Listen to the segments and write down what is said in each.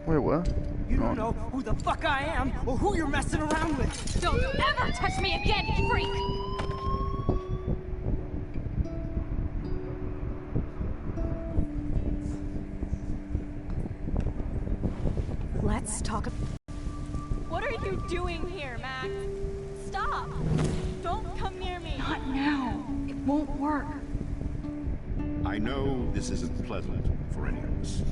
Wait, what? You don't know who the fuck I am or who you're messing around with. Don't ever touch me again, you freak! Let's talk. What are you doing here, Max? Stop! Don't come near me! Not now. It won't work. I know this isn't pleasant for any of us.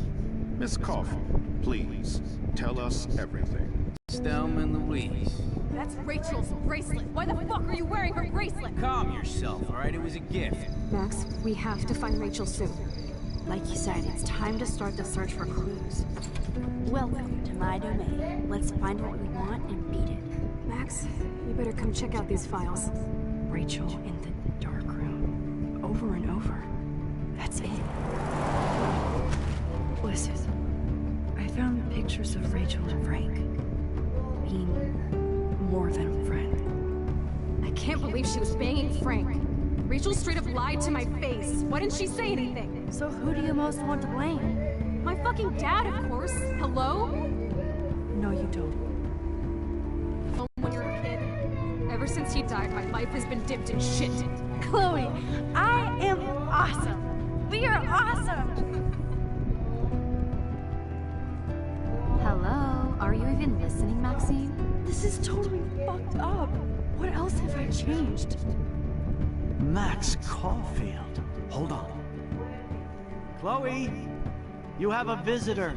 Miss Caulfield, please, tell us everything. Stelman Louise. That's Rachel's bracelet. Why the fuck are you wearing her bracelet? Calm yourself, alright? It was a gift. Max, we have to find Rachel soon. Like you said, it's time to start the search for clues. Welcome to my domain. Let's find what we want and beat it. Max, you better come check out these files. Rachel in the dark room. Over and over. That's it. Listen, I found pictures of Rachel and Frank being more than a friend. I can't believe she was banging Frank. Rachel straight up lied to my face. Why didn't she say anything? So who do you most want to blame? My fucking dad, of course. Hello? No, you don't. When you're a kid. Ever since he died, my life has been dipped in shit. Chloe, I am awesome. We are awesome. Hello? Are you even listening, Maxine? This is totally fucked up. What else have I changed? Max Caulfield. Hold on. Chloe, you have a visitor.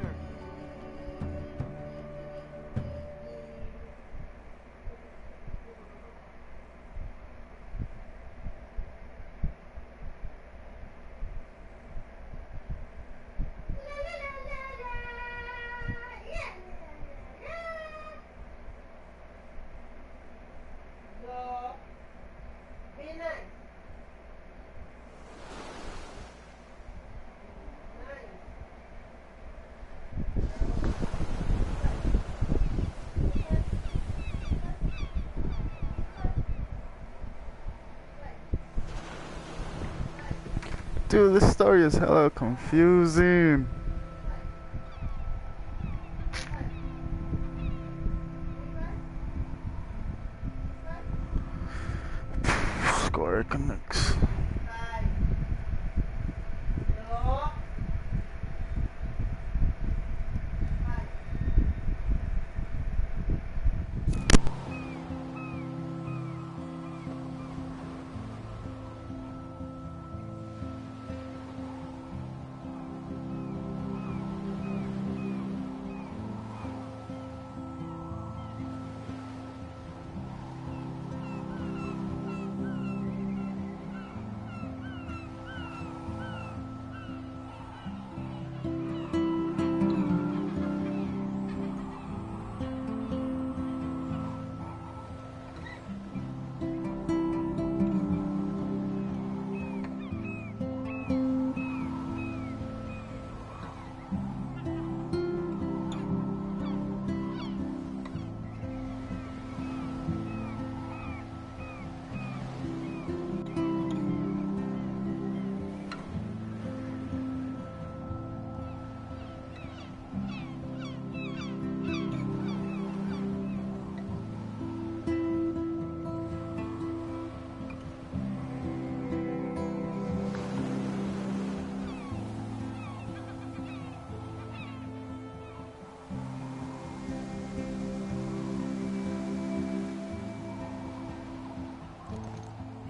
Dude, this story is hella confusing. Square connects.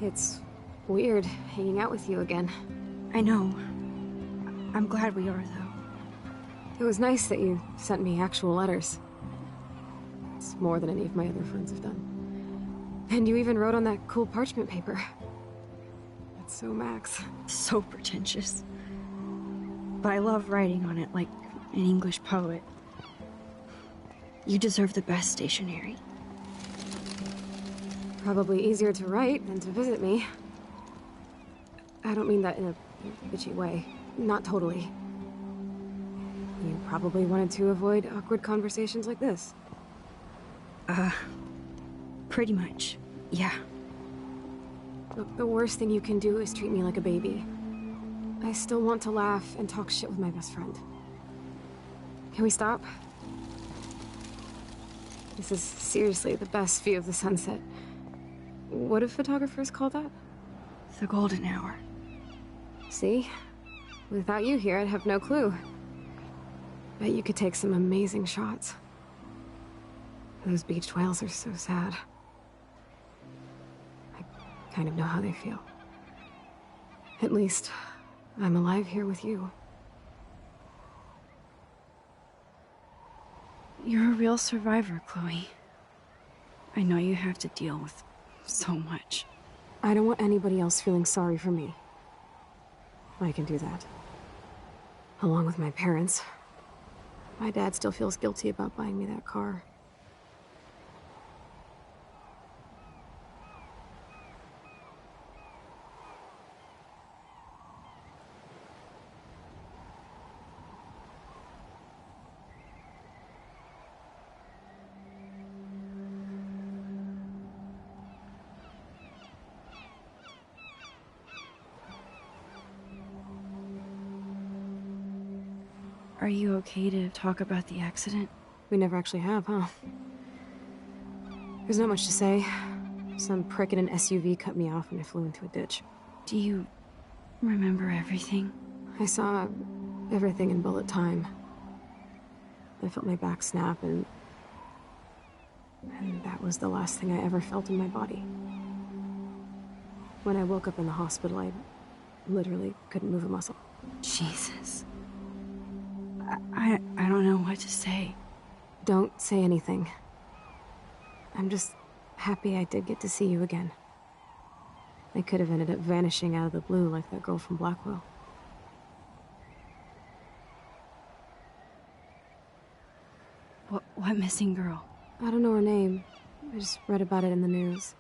It's weird hanging out with you again. I know. I'm glad we are, though. It was nice that you sent me actual letters. It's more than any of my other friends have done. And you even wrote on that cool parchment paper. That's so Max. So pretentious. But I love writing on it like an English poet. You deserve the best stationery. Probably easier to write than to visit me. I don't mean that in a bitchy way. Not totally. You probably wanted to avoid awkward conversations like this. Pretty much, yeah. Look, the worst thing you can do is treat me like a baby. I still want to laugh and talk shit with my best friend. Can we stop? This is seriously the best view of the sunset. What do photographers call that? The golden hour. See? Without you here, I'd have no clue. Bet you could take some amazing shots. Those beached whales are so sad. I kind of know how they feel. At least, I'm alive here with you. You're a real survivor, Chloe. I know you have to deal with so much. I don't want anybody else feeling sorry for me. I can do that. Along with my parents. My dad still feels guilty about buying me that car. Are you okay to talk about the accident? We never actually have, huh? There's not much to say. Some prick in an SUV cut me off and I flew into a ditch. Do you remember everything? I saw everything in bullet time. I felt my back snap and that was the last thing I ever felt in my body. When I woke up in the hospital, I literally couldn't move a muscle. Jesus. I don't know what to say. Don't say anything. I'm just happy I did get to see you again. I could have ended up vanishing out of the blue like that girl from Blackwell. What missing girl? I don't know her name. I just read about it in the news.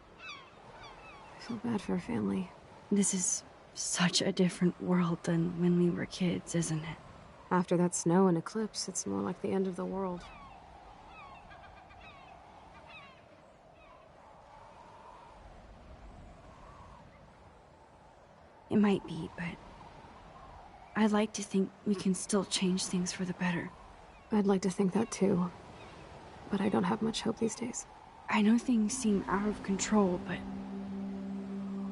I feel bad for her family. This is such a different world than when we were kids, isn't it? After that snow and eclipse, it's more like the end of the world. It might be, but I'd like to think we can still change things for the better. I'd like to think that too, but I don't have much hope these days. I know things seem out of control, but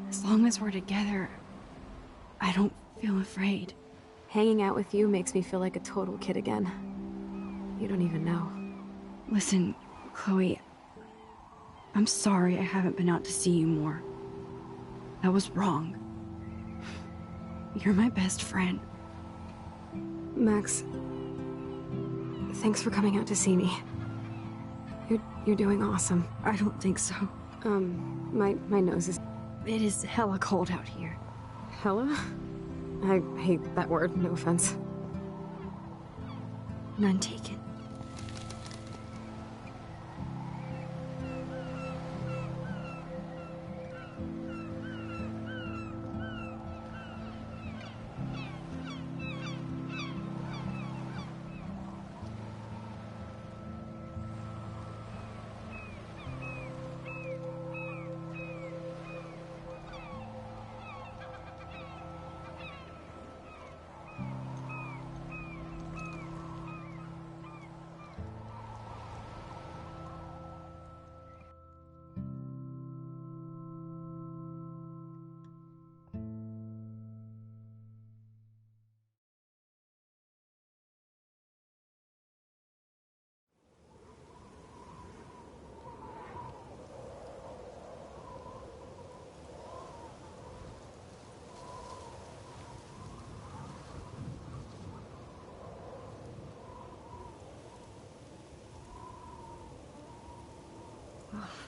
as long as we're together, I don't feel afraid. Hanging out with you makes me feel like a total kid again. You don't even know. Listen, Chloe, I'm sorry I haven't been out to see you more. That was wrong. You're my best friend. Max, thanks for coming out to see me. You're doing awesome. I don't think so. My nose is... It is hella cold out here. Hella? I hate that word, no offense. None taken.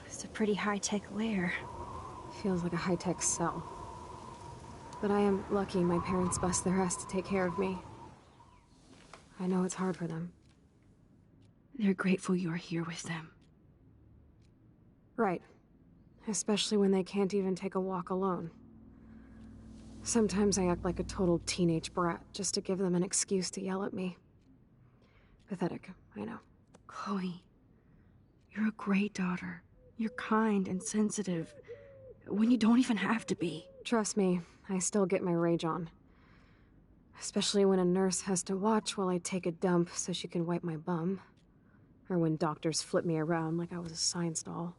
It's a pretty high-tech lair. Feels like a high-tech cell. But I am lucky my parents bust their ass to take care of me. I know it's hard for them. They're grateful you're here with them. Right. Especially when they can't even take a walk alone. Sometimes I act like a total teenage brat just to give them an excuse to yell at me. Pathetic, I know. Chloe, you're a great daughter. You're kind and sensitive, when you don't even have to be. Trust me, I still get my rage on. Especially when a nurse has to watch while I take a dump so she can wipe my bum. Or when doctors flip me around like I was a science doll.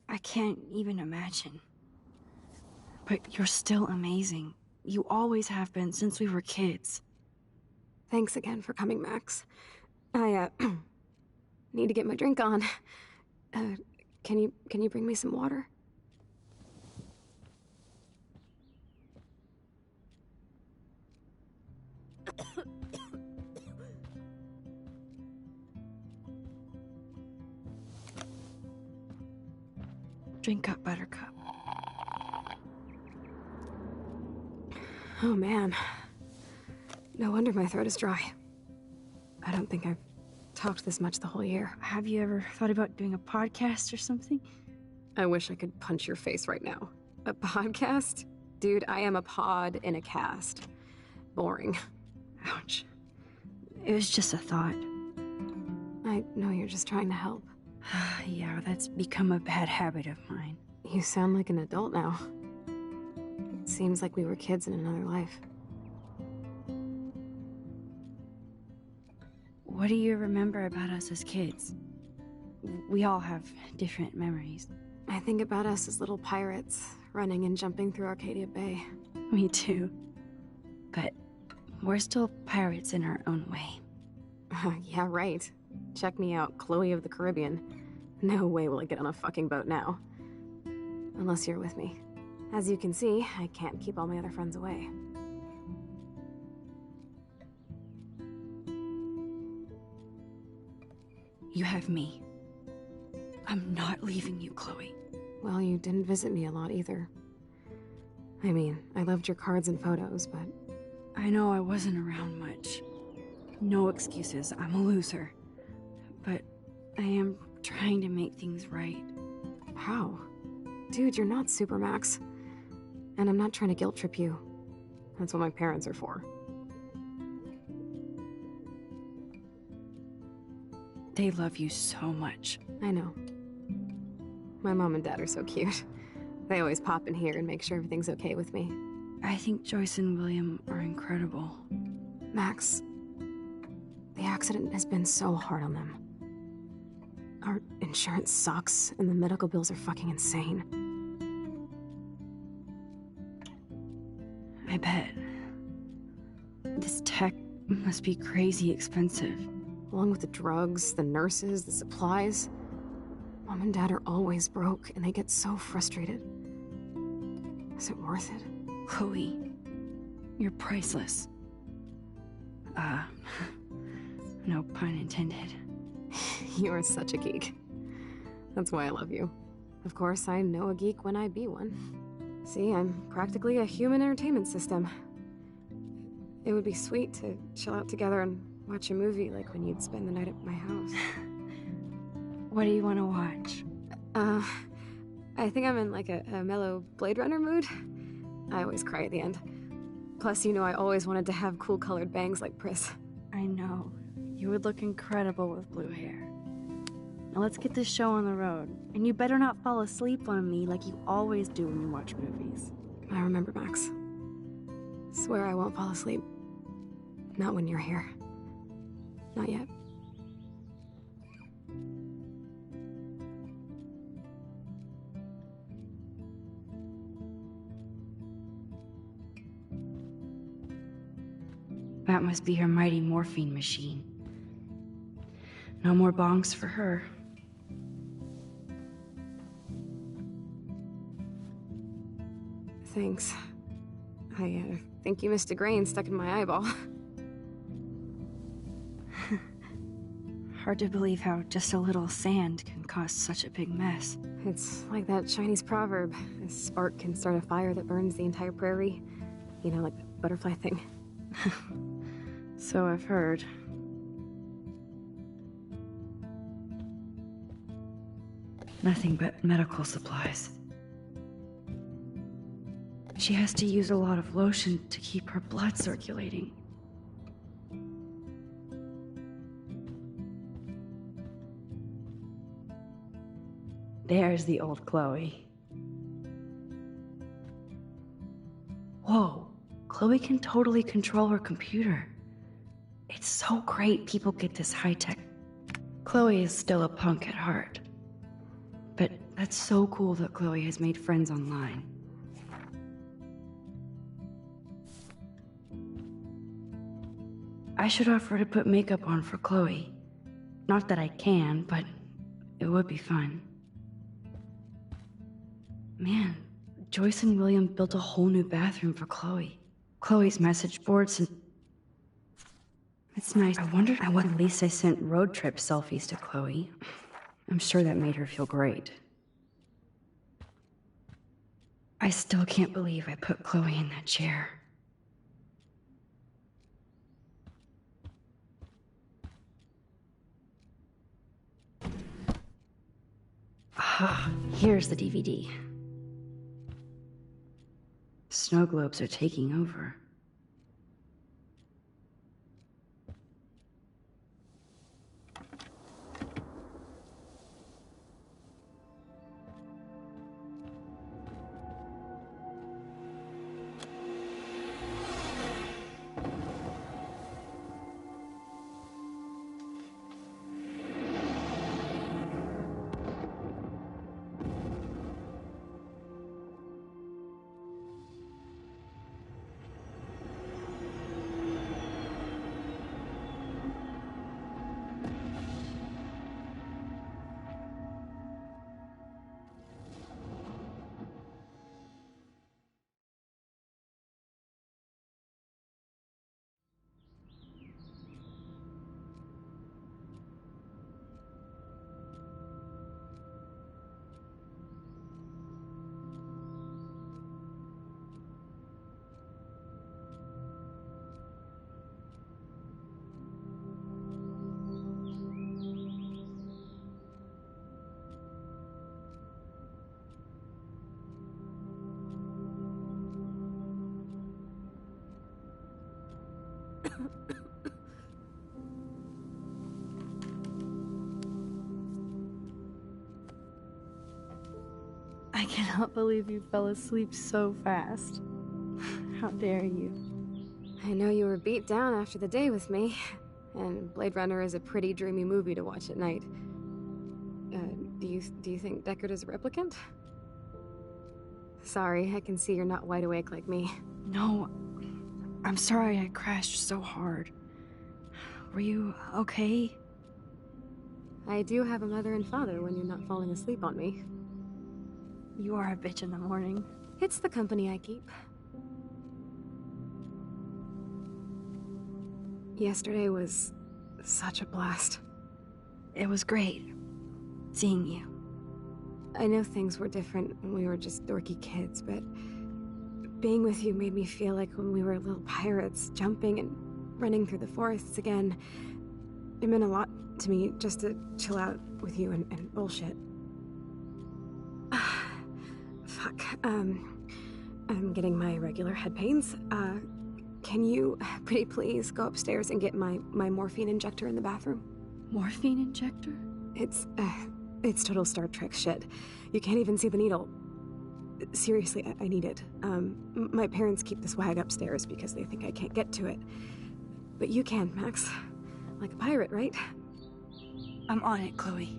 I can't even imagine. But you're still amazing. You always have been since we were kids. Thanks again for coming, Max. I, need to get my drink on. Can you bring me some water? Drink up, Buttercup. Oh man. No wonder my throat is dry. I don't think I've talked this much the whole year. Have you ever thought about doing a podcast or something? I wish I could punch your face right now. A podcast? Dude, I am a pod in a cast. Boring. Ouch. It was just a thought. I know you're just trying to help. Yeah, that's become a bad habit of mine. You sound like an adult now. It seems like we were kids in another life. What do you remember about us as kids? We all have different memories. I think about us as little pirates, running and jumping through Arcadia Bay. Me too. But we're still pirates in our own way. Yeah, right. Check me out, Chloe of the Caribbean. No way will I get on a fucking boat now. Unless you're with me. As you can see, I can't keep all my other friends away. You have me. I'm not leaving you, Chloe. Well, you didn't visit me a lot either. I mean, I loved your cards and photos, but... I know I wasn't around much. No excuses, I'm a loser. But I am trying to make things right. How? Dude, you're not Supermax. And I'm not trying to guilt trip you. That's what my parents are for. They love you so much. I know. My mom and dad are so cute. They always pop in here and make sure everything's okay with me. I think Joyce and William are incredible. Max, the accident has been so hard on them. Our insurance sucks, and the medical bills are fucking insane. I bet. This tech must be crazy expensive. Along with the drugs, the nurses, the supplies. Mom and Dad are always broke, and they get so frustrated. Is it worth it? Chloe, you're priceless. No pun intended. You are such a geek. That's why I love you. Of course, I know a geek when I be one. See, I'm practically a human entertainment system. It would be sweet to chill out together and watch a movie like when you'd spend the night at my house. What do you want to watch? I think I'm in like a mellow Blade Runner mood. I always cry at the end. Plus, you know I always wanted to have cool colored bangs like Pris. I know. You would look incredible with blue hair. Now let's get this show on the road. And you better not fall asleep on me like you always do when you watch movies. I remember, Max. Swear I won't fall asleep. Not when you're here. Not yet. That must be her mighty morphine machine. No more bongs for her. Thanks. I think you missed a grain stuck in my eyeball. Hard to believe how just a little sand can cause such a big mess. It's like that Chinese proverb. A spark can start a fire that burns the entire prairie. You know, like the butterfly thing. So I've heard. Nothing but medical supplies. She has to use a lot of lotion to keep her blood circulating. There's the old Chloe. Whoa, Chloe can totally control her computer. It's so great people get this high-tech Chloe is still a punk at heart. But that's so cool that Chloe has made friends online. I should offer to put makeup on for Chloe. Not that I can, but it would be fun. Man, Joyce and William built a whole new bathroom for Chloe. Chloe's message boards and... It's nice. I wondered what at least I sent road trip selfies to Chloe. I'm sure that made her feel great. I still can't believe I put Chloe in that chair. Ah, here's the DVD. Snow globes are taking over. I cannot believe you fell asleep so fast. How dare you? I know you were beat down after the day with me, and Blade Runner is a pretty dreamy movie to watch at night. Do you think Deckard is a replicant? Sorry, I can see you're not wide awake like me. No, I'm sorry I crashed so hard. Were you okay? I do have a mother and father when you're not falling asleep on me. You are a bitch in the morning. It's the company I keep. Yesterday was such a blast. It was great seeing you. I know things were different when we were just dorky kids, but being with you made me feel like when we were little pirates, jumping and running through the forests again. It meant a lot to me just to chill out with you and bullshit. Fuck, I'm getting my regular head pains. Can you pretty please go upstairs and get my morphine injector in the bathroom? Morphine injector? It's total Star Trek shit. You can't even see the needle. Seriously, I need it. My parents keep the swag upstairs because they think I can't get to it. But you can, Max. Like a pirate, right? I'm on it, Chloe.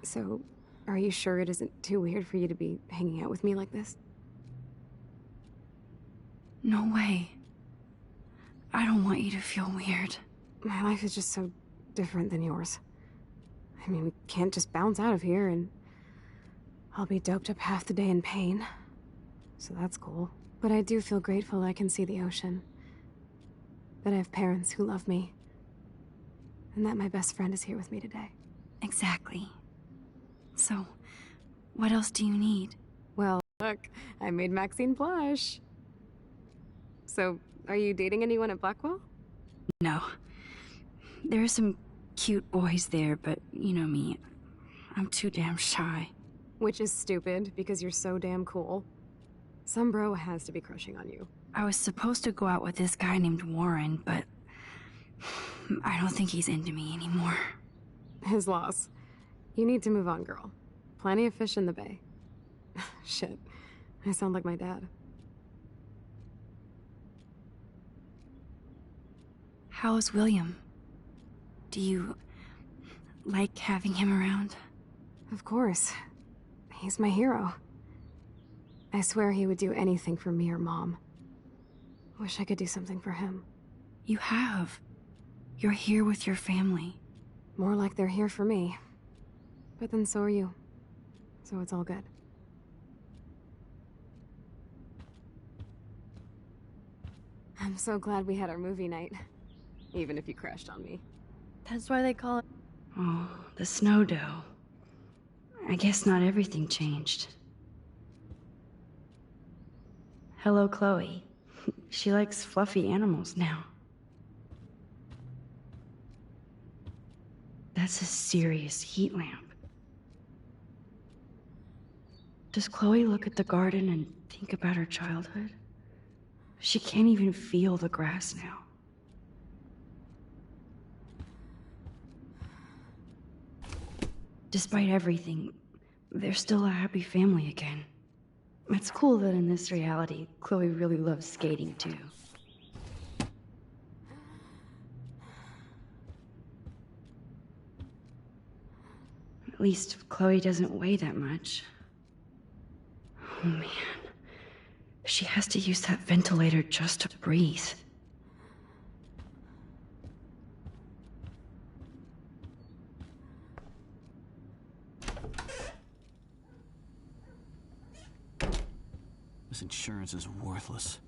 So, are you sure it isn't too weird for you to be hanging out with me like this? No way. I don't want you to feel weird. My life is just so different than yours. I mean, we can't just bounce out of here and I'll be doped up half the day in pain. So that's cool. But I do feel grateful I can see the ocean. That I have parents who love me. And that my best friend is here with me today. Exactly. So, what else do you need? Well, look, I made Maxine blush. So, are you dating anyone at Blackwell? No. There are some cute boys there, but you know me. I'm too damn shy. Which is stupid, because you're so damn cool. Some bro has to be crushing on you. I was supposed to go out with this guy named Warren, but I don't think he's into me anymore. His loss. You need to move on, girl. Plenty of fish in the bay. Shit. I sound like my dad. How's William? Do you like having him around? Of course. He's my hero. I swear he would do anything for me or Mom. Wish I could do something for him. You have. You're here with your family. More like they're here for me. But then so are you. So it's all good. I'm so glad we had our movie night. Even if you crashed on me. That's why they call it. Oh, the snow dough. I guess not everything changed. Hello, Chloe. She likes fluffy animals now. That's a serious heat lamp. Does Chloe look at the garden and think about her childhood? She can't even feel the grass now. Despite everything, they're still a happy family again. It's cool that in this reality, Chloe really loves skating too. At least Chloe doesn't weigh that much. Oh man. She has to use that ventilator just to breathe. This insurance is worthless.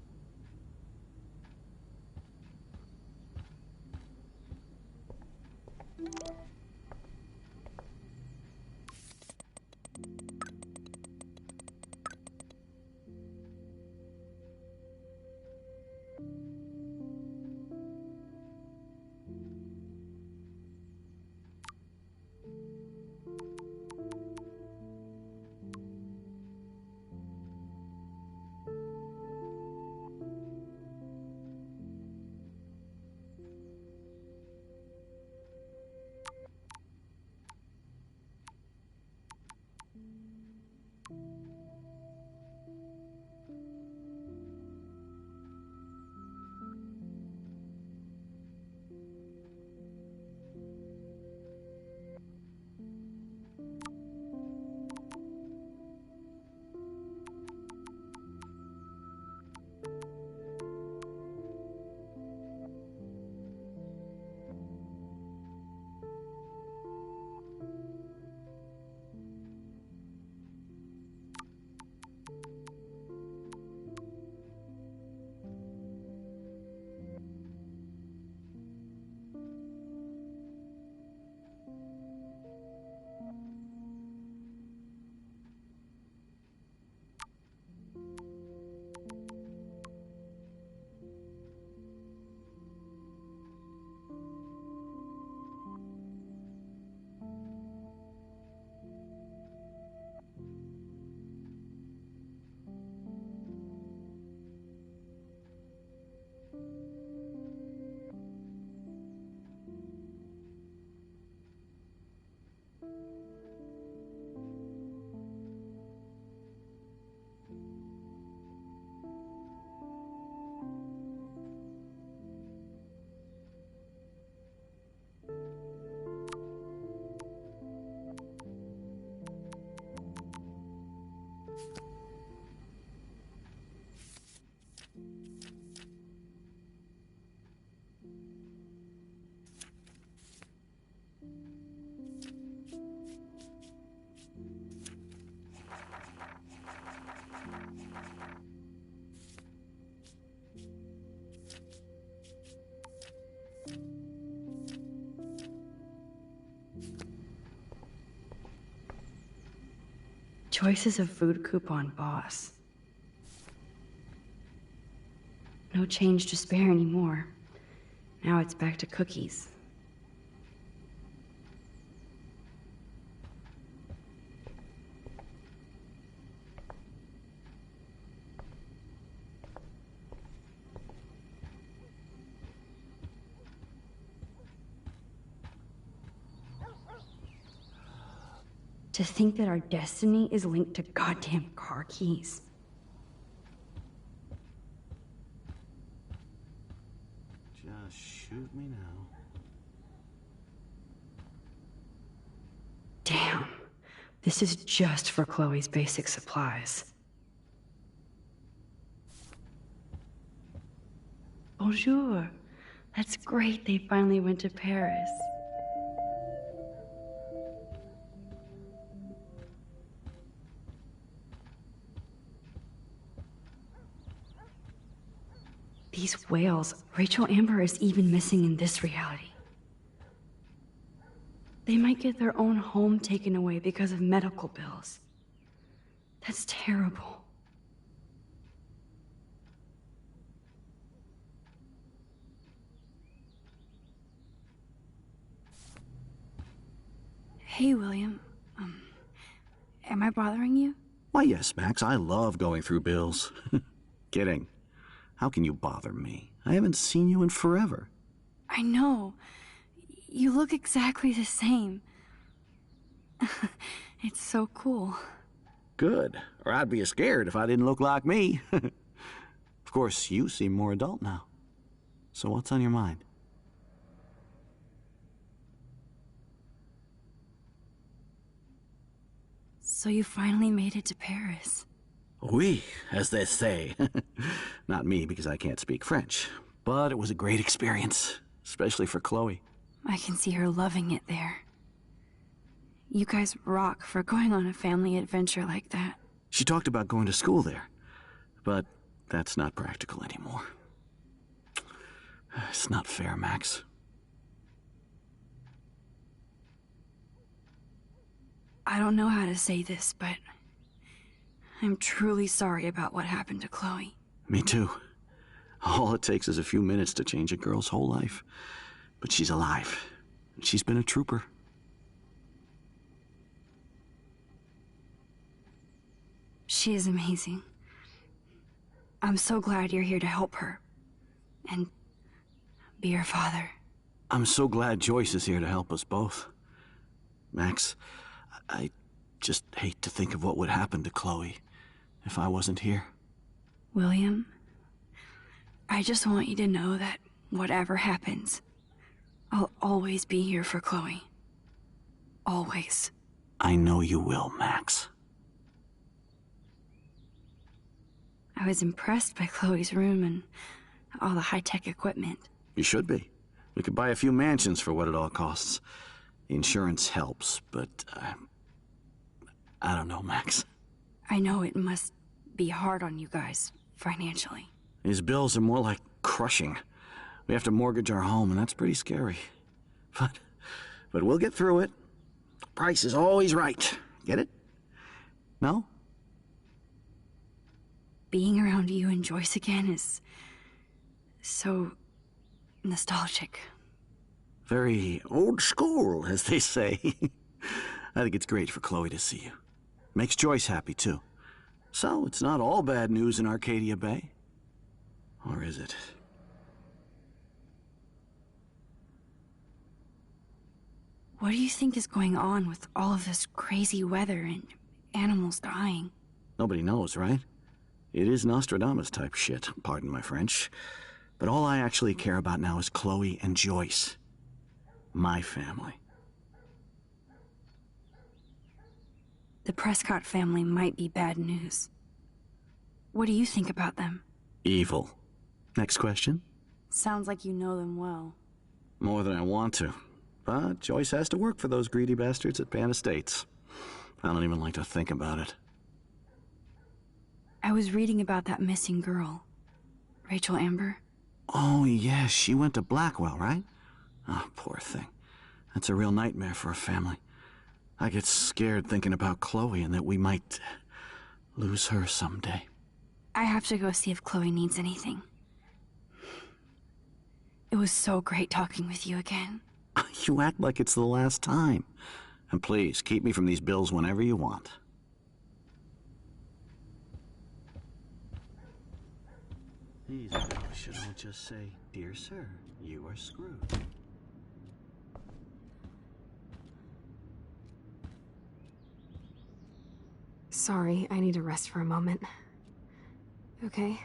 Joyce is a food coupon boss. No change to spare anymore. Now it's back to cookies. To think that our destiny is linked to goddamn car keys. Just shoot me now. Damn. This is just for Chloe's basic supplies. Bonjour. That's great they finally went to Paris. These whales, Rachel Amber is even missing in this reality. They might get their own home taken away because of medical bills. That's terrible. Hey, William. Am I bothering you? Why, yes, Max. I love going through bills. Kidding. How can you bother me? I haven't seen you in forever. I know. You look exactly the same. It's so cool. Good. Or I'd be scared if I didn't look like me. Of course, you seem more adult now. So what's on your mind? So you finally made it to Paris. Oui, as they say. Not me, because I can't speak French. But it was a great experience, especially for Chloe. I can see her loving it there. You guys rock for going on a family adventure like that. She talked about going to school there, but that's not practical anymore. It's not fair, Max. I don't know how to say this, but I'm truly sorry about what happened to Chloe. Me too. All it takes is a few minutes to change a girl's whole life. But she's alive. And she's been a trooper. She is amazing. I'm so glad you're here to help her. And be her father. I'm so glad Joyce is here to help us both. Max, I just hate to think of what would happen to Chloe if I wasn't here. William, I just want you to know that whatever happens, I'll always be here for Chloe. Always. I know you will, Max. I was impressed by Chloe's room and all the high-tech equipment. You should be. We could buy a few mansions for what it all costs. The insurance helps, but I don't know, Max. I know it must be hard on you guys, financially. These bills are more like crushing. We have to mortgage our home, and that's pretty scary. But we'll get through it. The price is always right. Get it? No? Being around you and Joyce again is so nostalgic. Very old school, as they say. I think it's great for Chloe to see you. Makes Joyce happy, too. So, it's not all bad news in Arcadia Bay. Or is it? What do you think is going on with all of this crazy weather and animals dying? Nobody knows, right? It is Nostradamus-type shit, pardon my French. But all I actually care about now is Chloe and Joyce. My family. The Prescott family might be bad news. What do you think about them? Evil. Next question? Sounds like you know them well. More than I want to. But Joyce has to work for those greedy bastards at Pan Estates. I don't even like to think about it. I was reading about that missing girl. Rachel Amber. Oh, yes, she went to Blackwell, right? Oh, poor thing. That's a real nightmare for a family. I get scared thinking about Chloe and that we might lose her someday. I have to go see if Chloe needs anything. It was so great talking with you again. You act like it's the last time. And please, keep me from these bills whenever you want. These bills should all just say, "Dear sir, you are screwed." Sorry, I need to rest for a moment. Okay?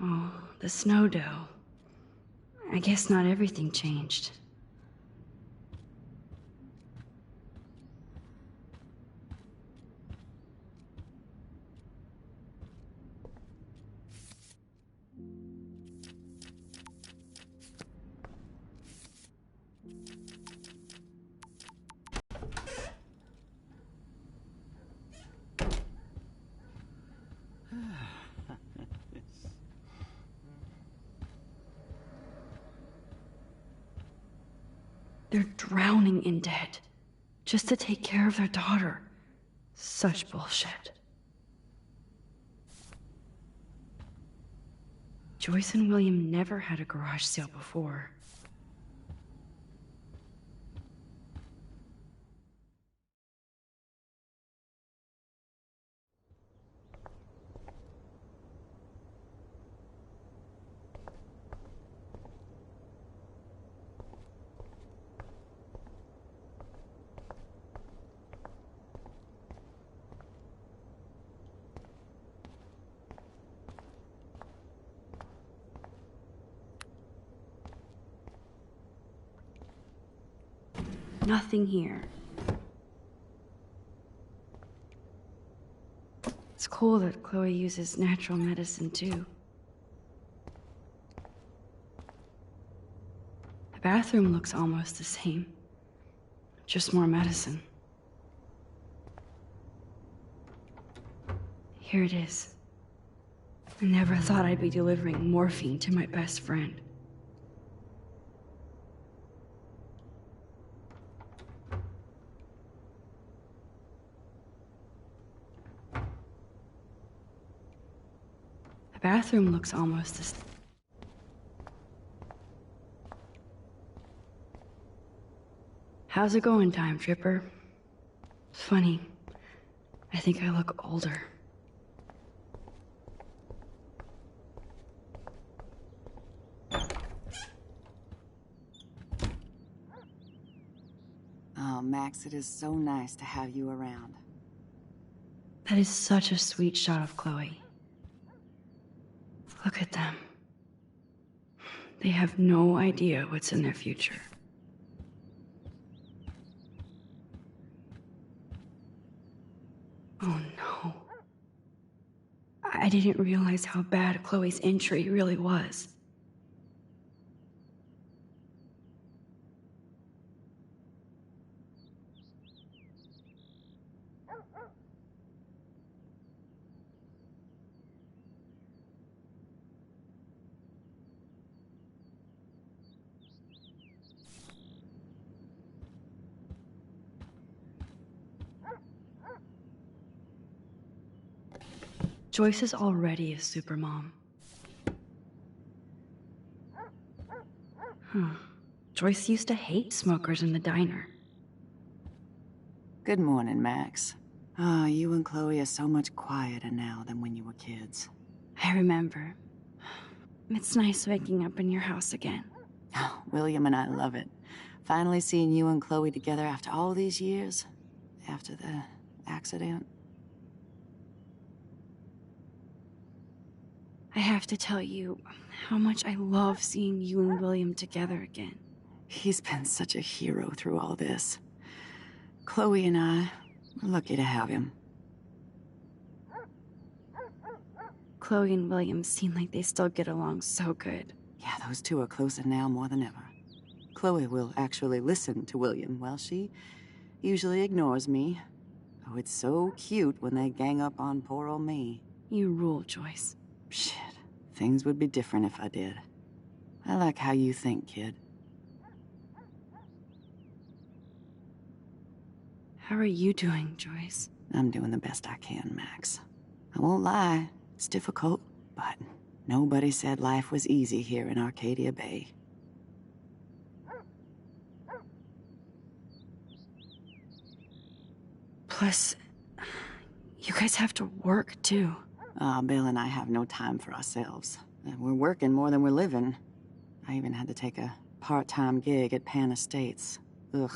Oh, the snow dough. I guess not everything changed. They're drowning in debt just to take care of their daughter. Such bullshit. Joyce and William never had a garage sale before. Nothing here. It's cool that Chloe uses natural medicine too. The bathroom looks almost the same. Just more medicine. Here it is. I never thought I'd be delivering morphine to my best friend. The bathroom looks almost the same. How's it going, Time Tripper? Funny. I think I look older. Oh, Max, it is so nice to have you around. That is such a sweet shot of Chloe. Look at them. They have no idea what's in their future. Oh no. I didn't realize how bad Chloe's injury really was. Joyce is already a supermom. Joyce used to hate smokers in the diner. Good morning, Max. Ah, you and Chloe are so much quieter now than when you were kids. I remember. It's nice waking up in your house again. Oh, William and I love it. Finally seeing you and Chloe together after all these years. After the accident. I have to tell you how much I love seeing you and William together again. He's been such a hero through all this. Chloe and I, we're lucky to have him. Chloe and William seem like they still get along so good. Yeah, those two are closer now more than ever. Chloe will actually listen to William, while she usually ignores me. Oh, it's so cute when they gang up on poor old me. You rule, Joyce. Shit, things would be different if I did. I like how you think, kid. How are you doing, Joyce? I'm doing the best I can, Max. I won't lie, it's difficult, but Nobody said life was easy here in Arcadia Bay. Plus, you guys have to work, too. Bill and I have no time for ourselves. We're working more than we're living. I even had to take a part-time gig at Pan Estates. Ugh.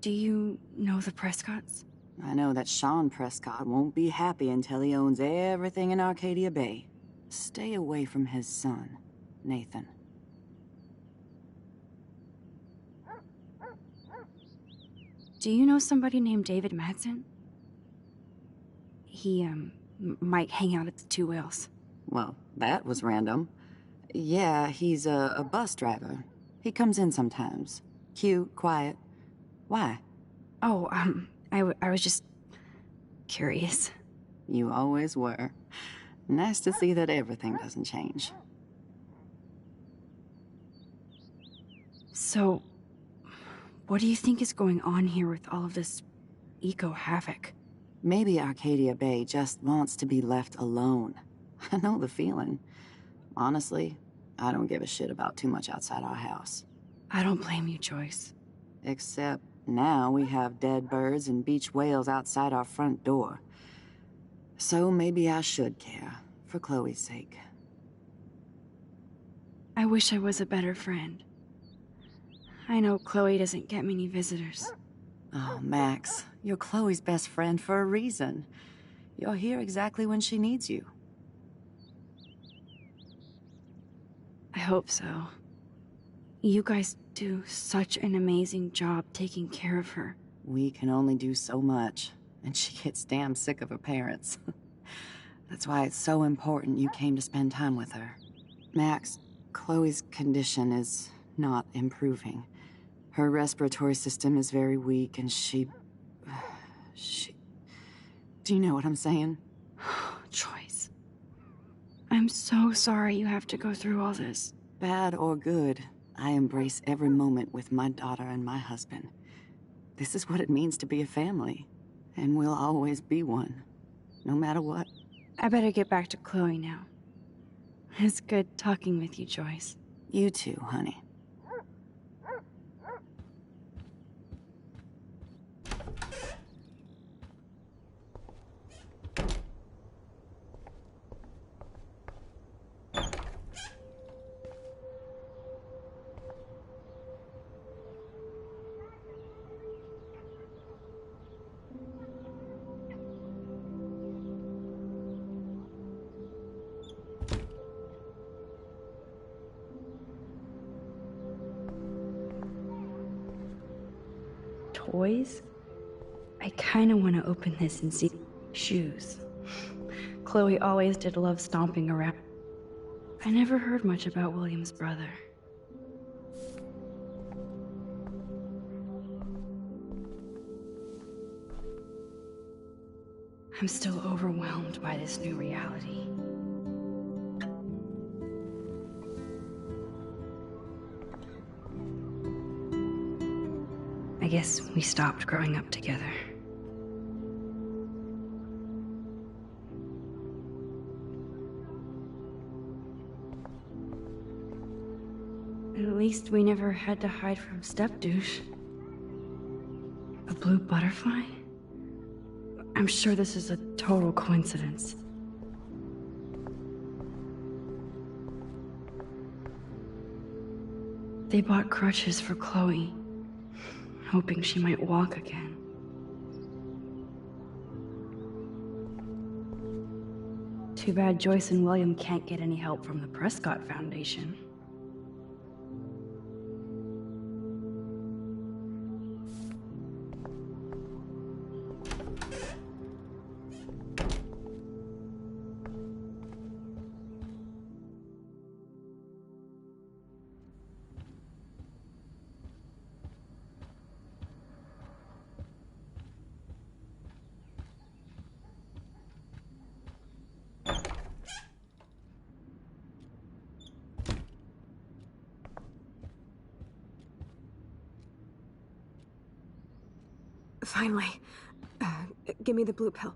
Do you know the Prescotts? I know that Sean Prescott won't be happy until he owns everything in Arcadia Bay. Stay away from his son, Nathan. Do you know somebody named David Madsen? He, might hang out at the Two Whales. Well, that was random. Yeah, he's a bus driver. He comes in sometimes. Cute, quiet. Why? Oh, I was just curious. You always were. Nice to see that everything doesn't change. So, what do you think is going on here with all of this eco-havoc? Maybe Arcadia Bay just wants to be left alone. I know the feeling. Honestly, I don't give a shit about too much outside our house. I don't blame you, Joyce. Except now we have dead birds and beach whales outside our front door. So maybe I should care, for Chloe's sake. I wish I was a better friend. I know Chloe doesn't get many visitors. Oh, Max, you're Chloe's best friend for a reason. You're here exactly when she needs you. I hope so. You guys do such an amazing job taking care of her. We can only do so much, and she gets damn sick of her parents. That's why it's so important you came to spend time with her. Max, Chloe's condition is not improving. Her respiratory system is very weak, and she... Do you know what I'm saying? Joyce. I'm so sorry you have to go through all this. Bad or good, I embrace every moment with my daughter and my husband. This is what it means to be a family, and we'll always be one, no matter what. I better get back to Chloe now. It's good talking with you, Joyce. You too, honey. Toys? I kinda wanna open this and see shoes. Chloe always did love stomping around. I never heard much about William's brother. I'm still overwhelmed by this new reality. I guess we stopped growing up together. At least we never had to hide from step-douche. A blue butterfly? I'm sure this is a total coincidence. They bought crutches for Chloe, hoping she might walk again. Too bad Joyce and William can't get any help from the Prescott Foundation. Finally. Give me the blue pill.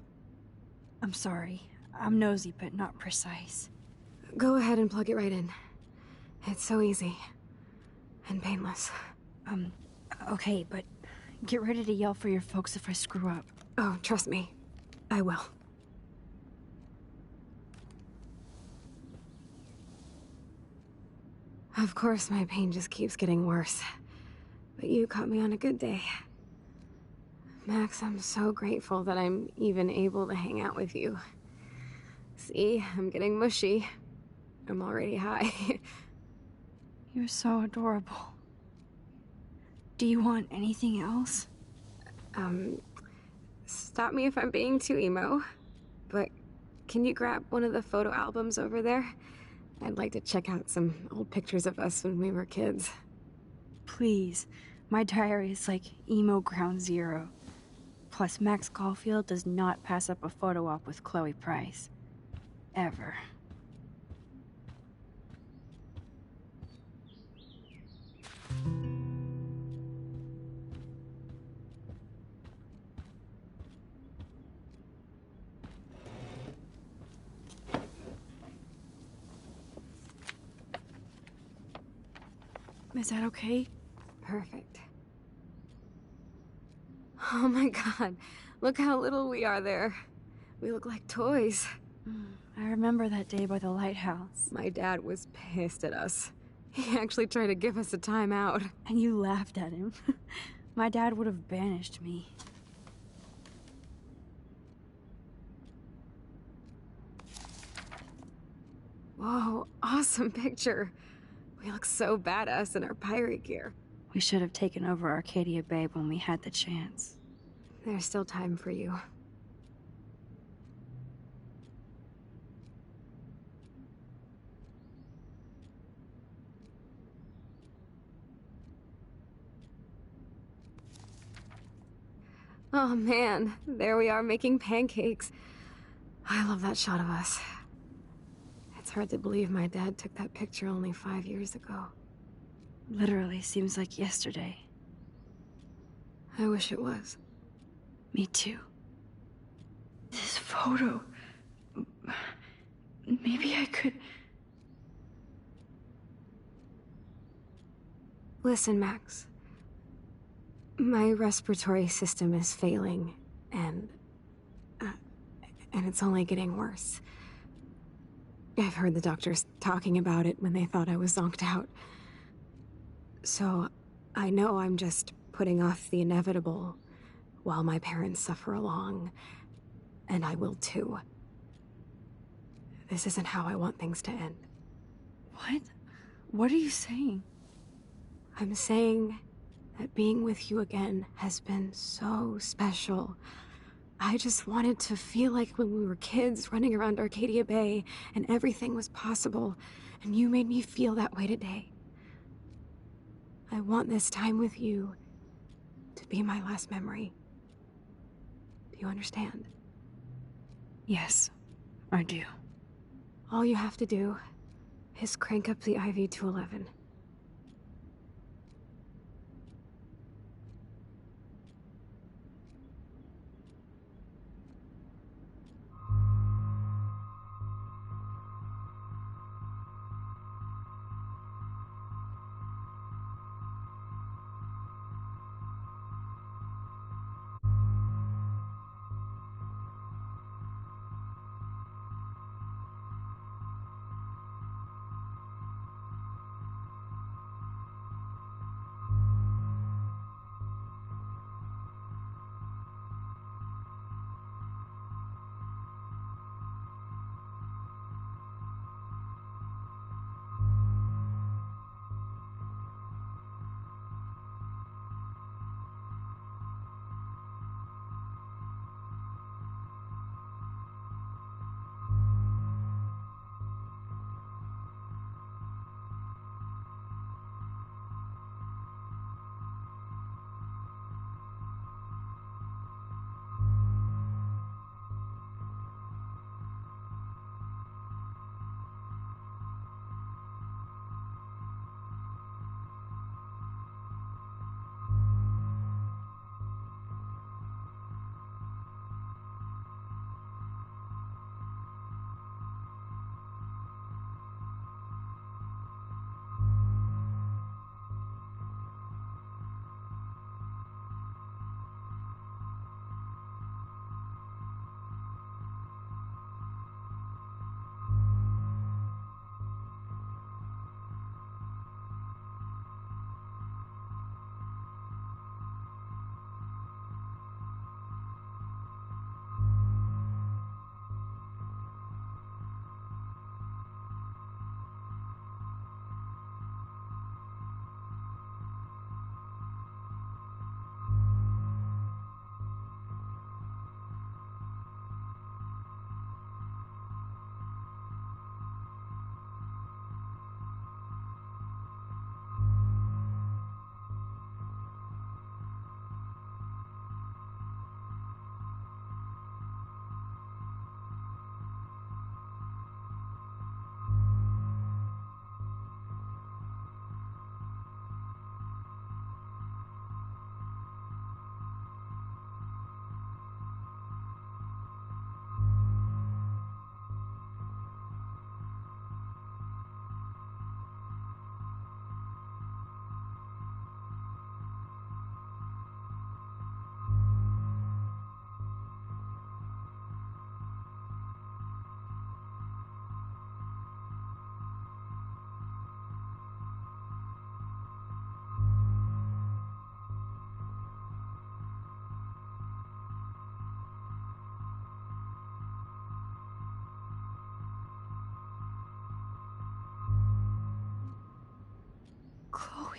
I'm sorry. I'm nosy, but not precise. Go ahead and plug it right in. It's so easy. And painless. Okay, but get ready to yell for your folks if I screw up. Oh, trust me. I will. Of course, my pain just keeps getting worse. But you caught me on a good day. Max, I'm so grateful that I'm even able to hang out with you. See, I'm getting mushy. I'm already high. You're so adorable. Do you want anything else? Stop me if I'm being too emo, but can you grab one of the photo albums over there? I'd like to check out some old pictures of us when we were kids. Please. My diary is like emo ground zero. Plus, Max Caulfield does not pass up a photo op with Chloe Price. Ever. Is that okay? Perfect. Oh my god, look how little we are there. We look like toys. I remember that day by the lighthouse. My dad was pissed at us. He actually tried to give us a timeout. And you laughed at him. My dad would have banished me. Whoa, awesome picture. We look so badass in our pirate gear. We should have taken over Arcadia Bay when we had the chance. There's still time for you. Oh man, there we are making pancakes. I love that shot of us. It's hard to believe my dad took that picture only 5 years ago. Literally seems like yesterday. I wish it was. Me too. This photo... Maybe I could... Listen, Max. My respiratory system is failing, and it's only getting worse. I've heard the doctors talking about it when they thought I was zonked out. So, I know I'm just putting off the inevitable while my parents suffer along, and I will too. This isn't how I want things to end. What? What are you saying? I'm saying that being with you again has been so special. I just wanted to feel like when we were kids running around Arcadia Bay and everything was possible, and you made me feel that way today. I want this time with you to be my last memory. Do you understand? Yes, I do. All you have to do is crank up the IV to 11.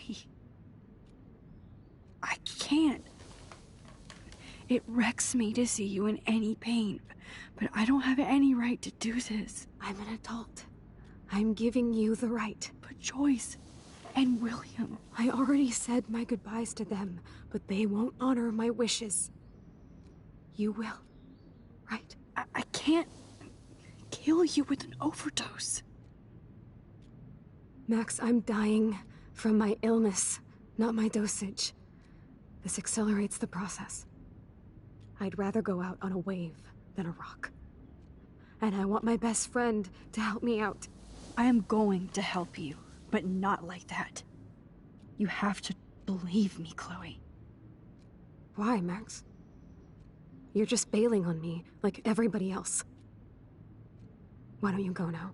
Chloe. I can't. It wrecks me to see you in any pain, but I don't have any right to do this. I'm an adult. I'm giving you the right. But Joyce and William... I already said my goodbyes to them, but they won't honor my wishes. You will, right? I can't kill you with an overdose. Max, I'm dying from my illness, not my dosage. This accelerates the process. I'd rather go out on a wave than a rock. And I want my best friend to help me out. I am going to help you, but not like that. You have to believe me, Chloe. Why, Max? You're just bailing on me like everybody else. Why don't you go now?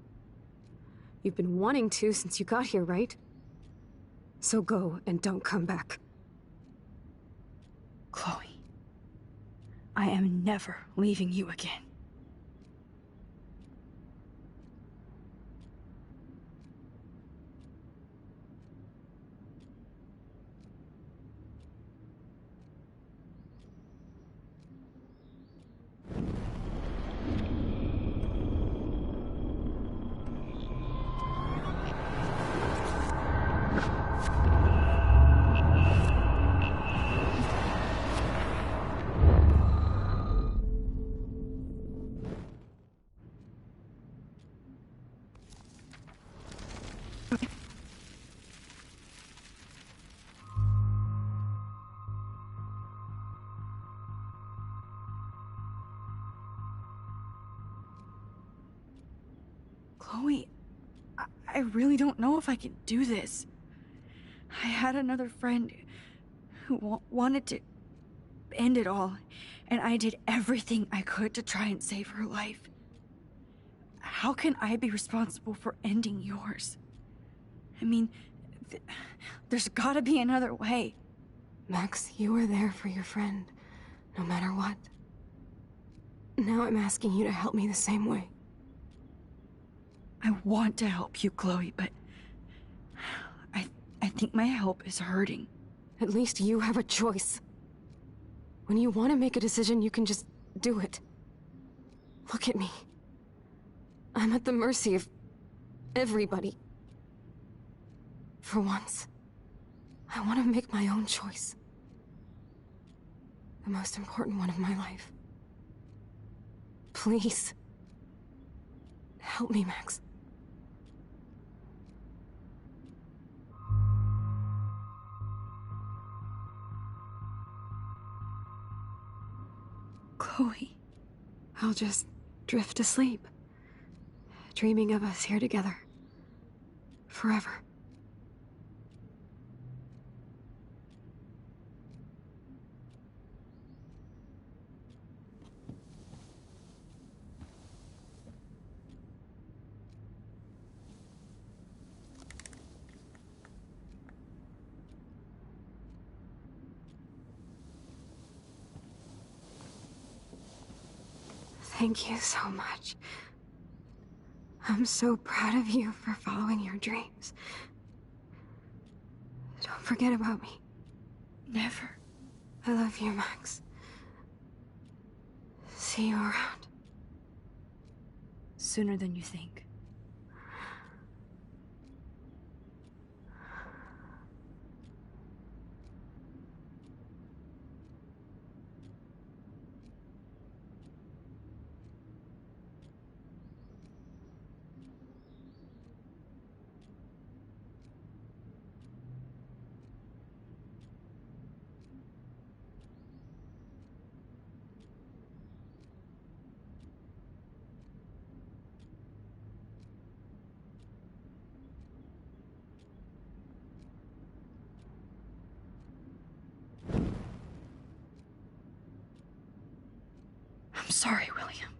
You've been wanting to since you got here, right? So go and don't come back. Chloe, I am never leaving you again. Chloe, I really don't know if I can do this. I had another friend who wanted to end it all, and I did everything I could to try and save her life. How can I be responsible for ending yours? I mean, there's gotta be another way. Max, you were there for your friend, no matter what. Now I'm asking you to help me the same way. I want to help you, Chloe, but I think my help is hurting. At least you have a choice. When you want to make a decision, you can just do it. Look at me. I'm at the mercy of everybody. For once, I want to make my own choice. The most important one of my life. Please. Help me, Max. Chloe. I'll just drift to sleep, dreaming of us here together. Forever. Thank you so much. I'm so proud of you for following your dreams. Don't forget about me. Never. I love you, Max. See you around. Sooner than you think. I'm sorry, William.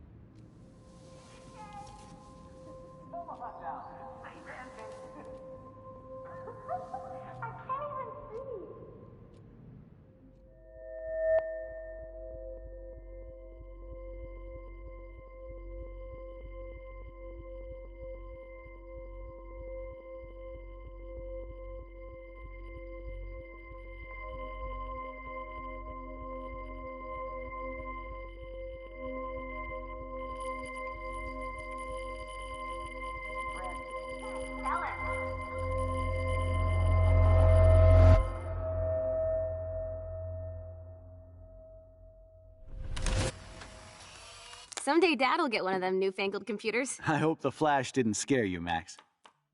Someday Dad'll get one of them newfangled computers. I hope the flash didn't scare you, Max.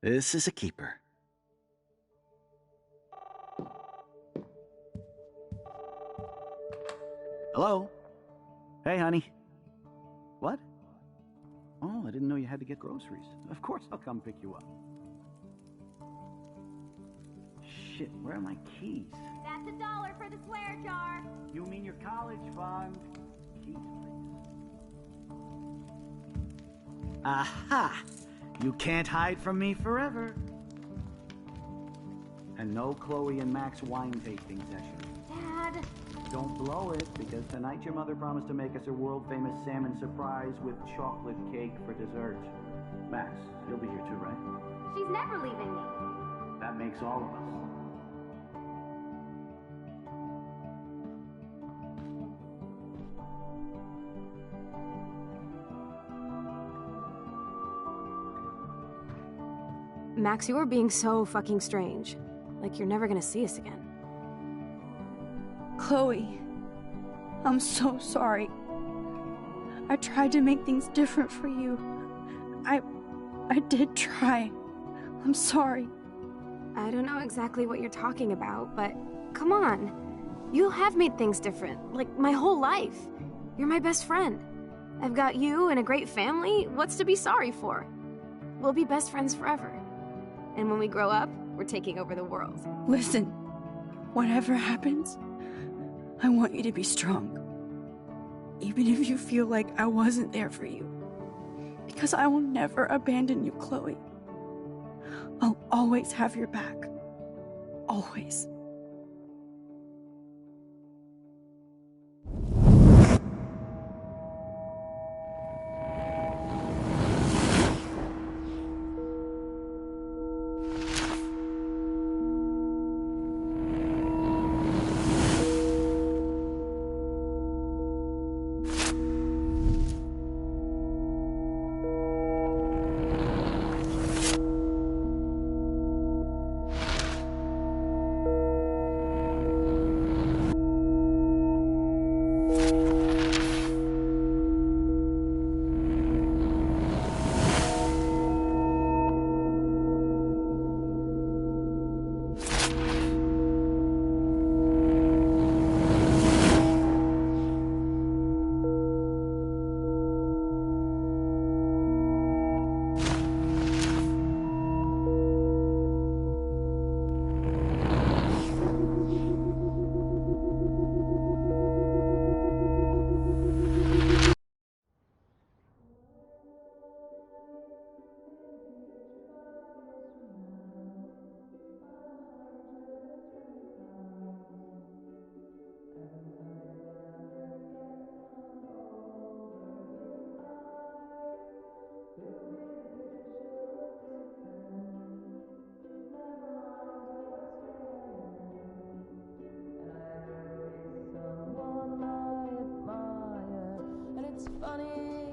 This is a keeper. Hello? Hey, honey. What? Oh, I didn't know you had to get groceries. Of course I'll come pick you up. Shit, where are my keys? That's $1 for the swear jar. You mean your college fund? Keys, please. Aha! You can't hide from me forever. And no Chloe and Max wine tasting session. Dad. Don't blow it, because tonight your mother promised to make us a world-famous salmon surprise with chocolate cake for dessert. Max, you'll be here too, right? She's never leaving me. That makes all of us. Max, you are being so fucking strange. Like you're never gonna see us again. Chloe, I'm so sorry. I tried to make things different for you. I did try. I'm sorry. I don't know exactly what you're talking about, but come on. You have made things different, like my whole life. You're my best friend. I've got you and a great family. What's to be sorry for? We'll be best friends forever. And when we grow up, we're taking over the world. Listen, whatever happens, I want you to be strong. Even if you feel like I wasn't there for you. Because I will never abandon you, Chloe. I'll always have your back. Always.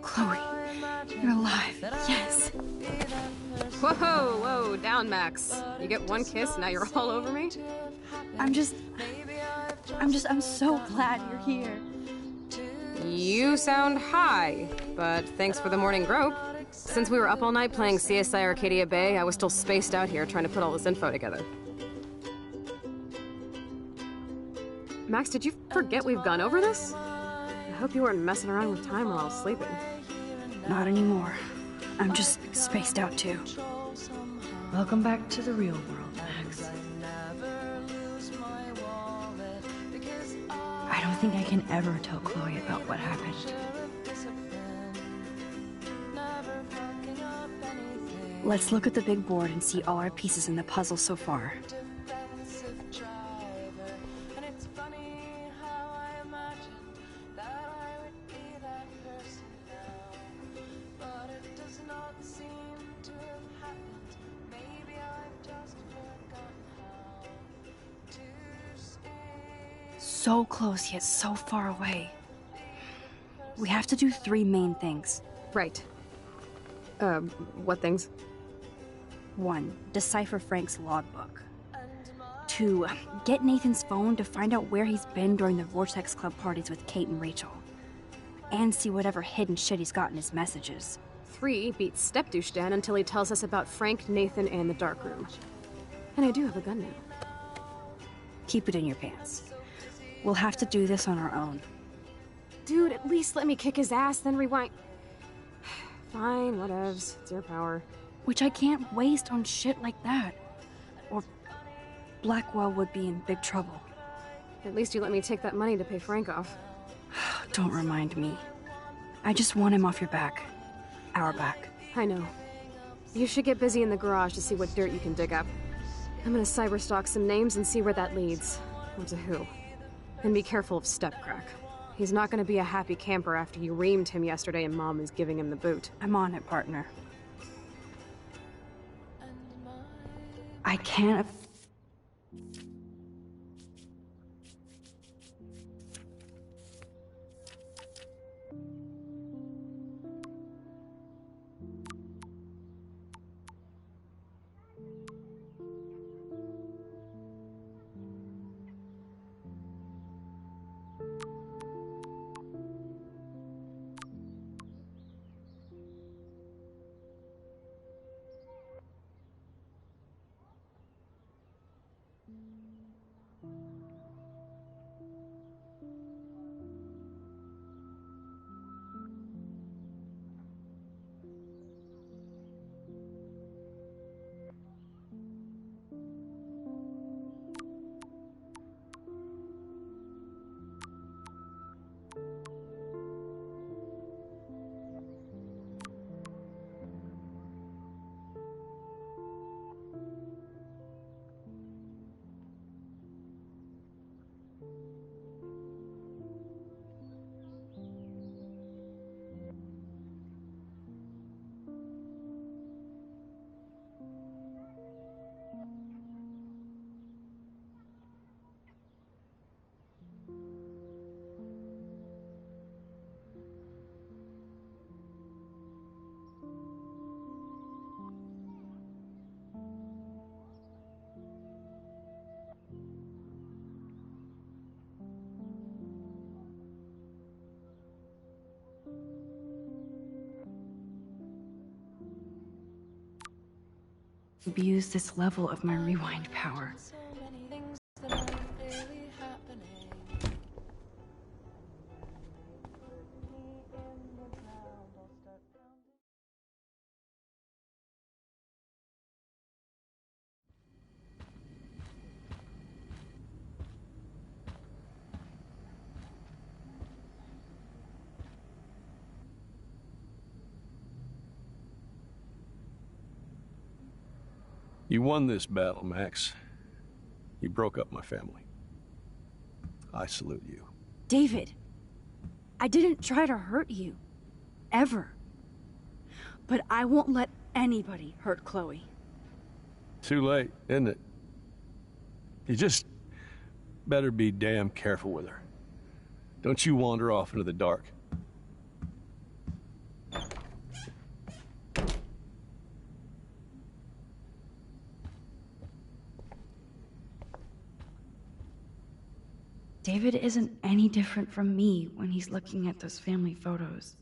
Chloe, you're alive. Yes. Whoa, whoa, down, Max. You get one kiss, now you're all over me? I'm so glad you're here. You sound high, but thanks for the morning grope. Since we were up all night playing CSI Arcadia Bay, I was still spaced out here trying to put all this info together. Max, did you forget we've gone over this? I hope you weren't messing around with time while I was sleeping. Not anymore. I'm just spaced out too. Welcome back to the real world, Max. I don't think I can ever tell Chloe about what happened. Let's look at the big board and see all our pieces in the puzzle so far. So close, yet so far away. We have to do 3 main things. Right. What things? 1. Decipher Frank's logbook. 2. Get Nathan's phone to find out where he's been during the Vortex Club parties with Kate and Rachel. and see whatever hidden shit he's got in his messages. 3 beats Step Douche Dan until he tells us about Frank, Nathan, and the dark room. And I do have a gun now. Keep it in your pants. We'll have to do this on our own. Dude, at least let me kick his ass, then rewind. Fine, whatevs. It's your power. Which I can't waste on shit like that. Or Blackwell would be in big trouble. At least you let me take that money to pay Frank off. Don't remind me. I just want him off your back. Our back. I know. You should get busy in the garage to see what dirt you can dig up. I'm gonna cyberstalk some names and see where that leads. Or to who. And be careful of Stepcrack. He's not gonna be a happy camper after you reamed him yesterday and Mom is giving him the boot. I'm on it, partner. I can't... abuse this level of my rewind power. You won this battle, Max. You broke up my family. I salute you. David, I didn't try to hurt you. Ever. But I won't let anybody hurt Chloe. Too late, isn't it? You just better be damn careful with her. Don't you wander off into the dark. David isn't any different from me when he's looking at those family photos.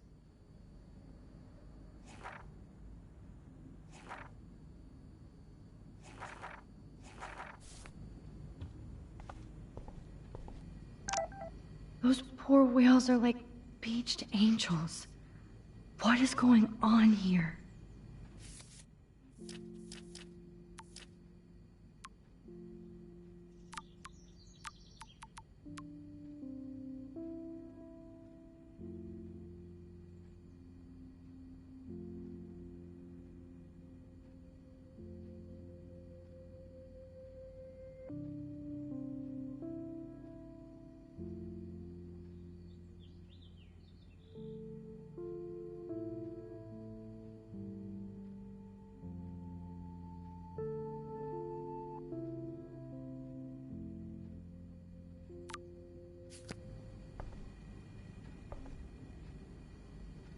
Those poor whales are like beached angels. What is going on here?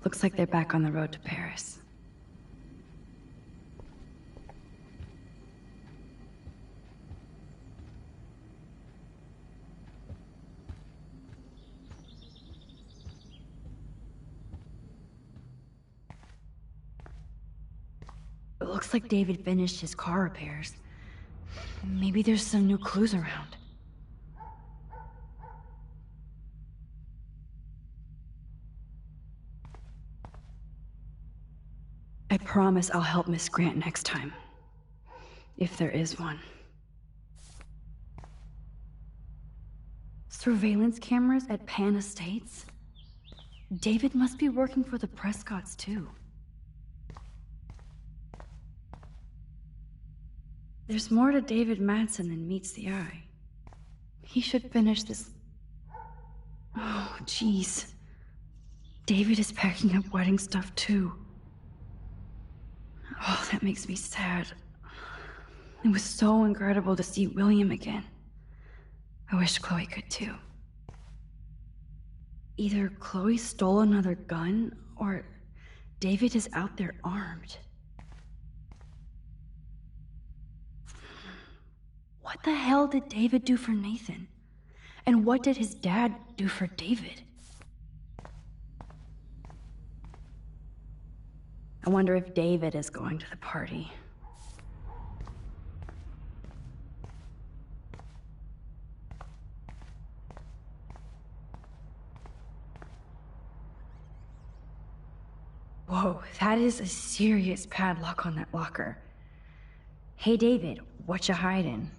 Looks like they're back on the road to Paris. Looks like David finished his car repairs. Maybe there's some new clues around. I promise I'll help Miss Grant next time. If there is one. Surveillance cameras at Pan Estates? David must be working for the Prescotts, too. There's more to David Madsen than meets the eye. He should finish this... Oh, jeez. David is packing up wedding stuff, too. Oh, that makes me sad. It was so incredible to see William again. I wish Chloe could, too. Either Chloe stole another gun, or David is out there armed. What the hell did David do for Nathan? And what did his dad do for David? I wonder if David is going to the party. Whoa, that is a serious padlock on that locker. Hey, David, what you hiding?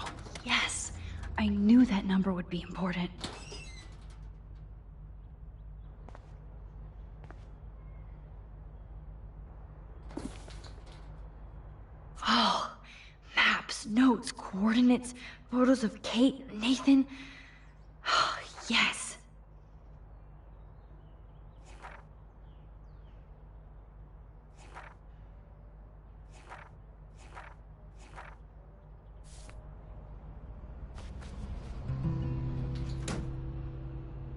Oh, yes! I knew that number would be important. Oh, maps, notes, coordinates, photos of Kate, Nathan. Oh, yes.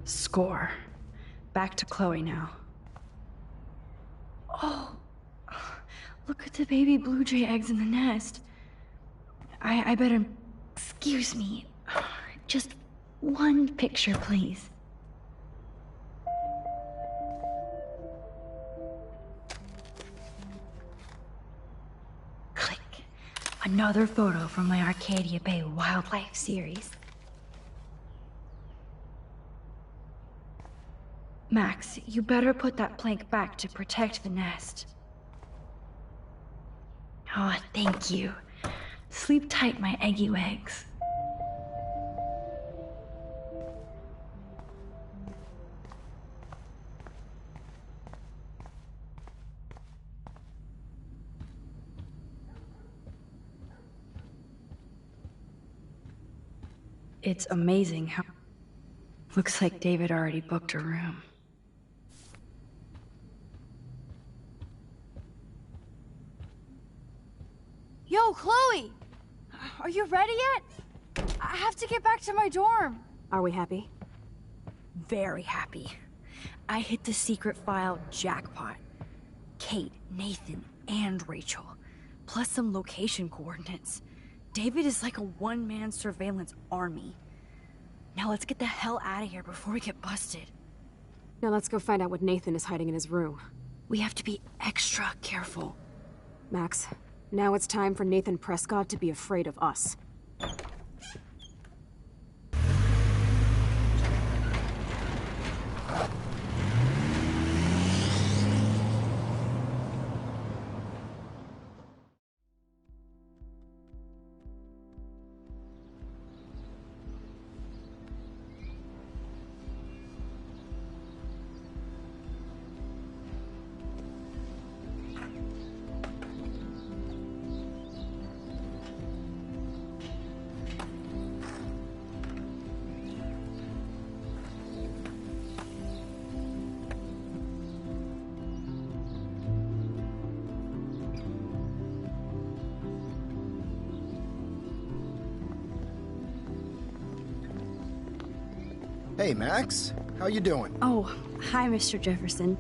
Score. Back to Chloe now. Oh. Look at the baby blue jay eggs in the nest. I better... Excuse me. Just one picture, please. Click. Another photo from my Arcadia Bay wildlife series. Max, you better put that plank back to protect the nest. Oh, thank you. Sleep tight, my eggy legs. It's amazing how... Looks like David already booked a room. Yo, Chloe! Are you ready yet? I have to get back to my dorm. Are we happy? Very happy. I hit the secret file jackpot. Kate, Nathan, and Rachel. Plus some location coordinates. David is like a one-man surveillance army. Now let's get the hell out of here before we get busted. Now let's go find out what Nathan is hiding in his room. We have to be extra careful. Max, now it's time for Nathan Prescott to be afraid of us. Hey, Max. How you doing? Oh, hi, Mr. Jefferson.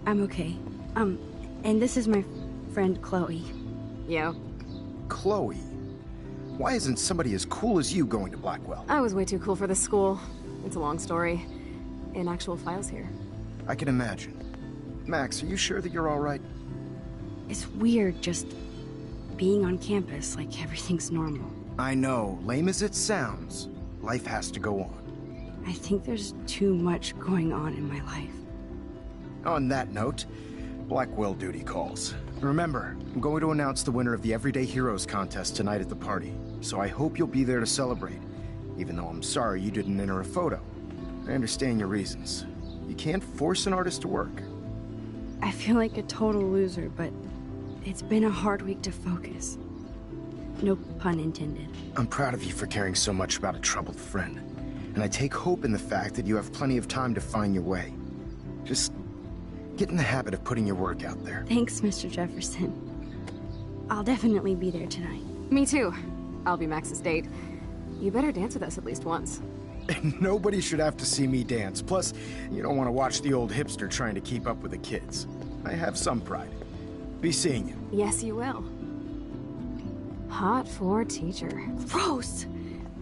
I'm okay. And this is my friend Chloe. Yeah. Chloe, why isn't somebody as cool as you going to Blackwell? I was way too cool for this school. It's a long story. In actual files here. I can imagine. Max, are you sure that you're all right? It's weird just being on campus like everything's normal. I know, lame as it sounds, life has to go on. I think there's too much going on in my life. On that note, Blackwell duty calls. Remember, I'm going to announce the winner of the Everyday Heroes contest tonight at the party, so I hope you'll be there to celebrate, even though I'm sorry you didn't enter a photo. I understand your reasons. You can't force an artist to work. I feel like a total loser, but it's been a hard week to focus. No pun intended. I'm proud of you for caring so much about a troubled friend, and I take hope in the fact that you have plenty of time to find your way. Just get in the habit of putting your work out there. Thanks, Mr. Jefferson. I'll definitely be there tonight. Me too. I'll be Max's date. You better dance with us at least once. Nobody should have to see me dance. Plus, you don't want to watch the old hipster trying to keep up with the kids. I have some pride. Be seeing you. Yes, you will. Hot for teacher. Rose!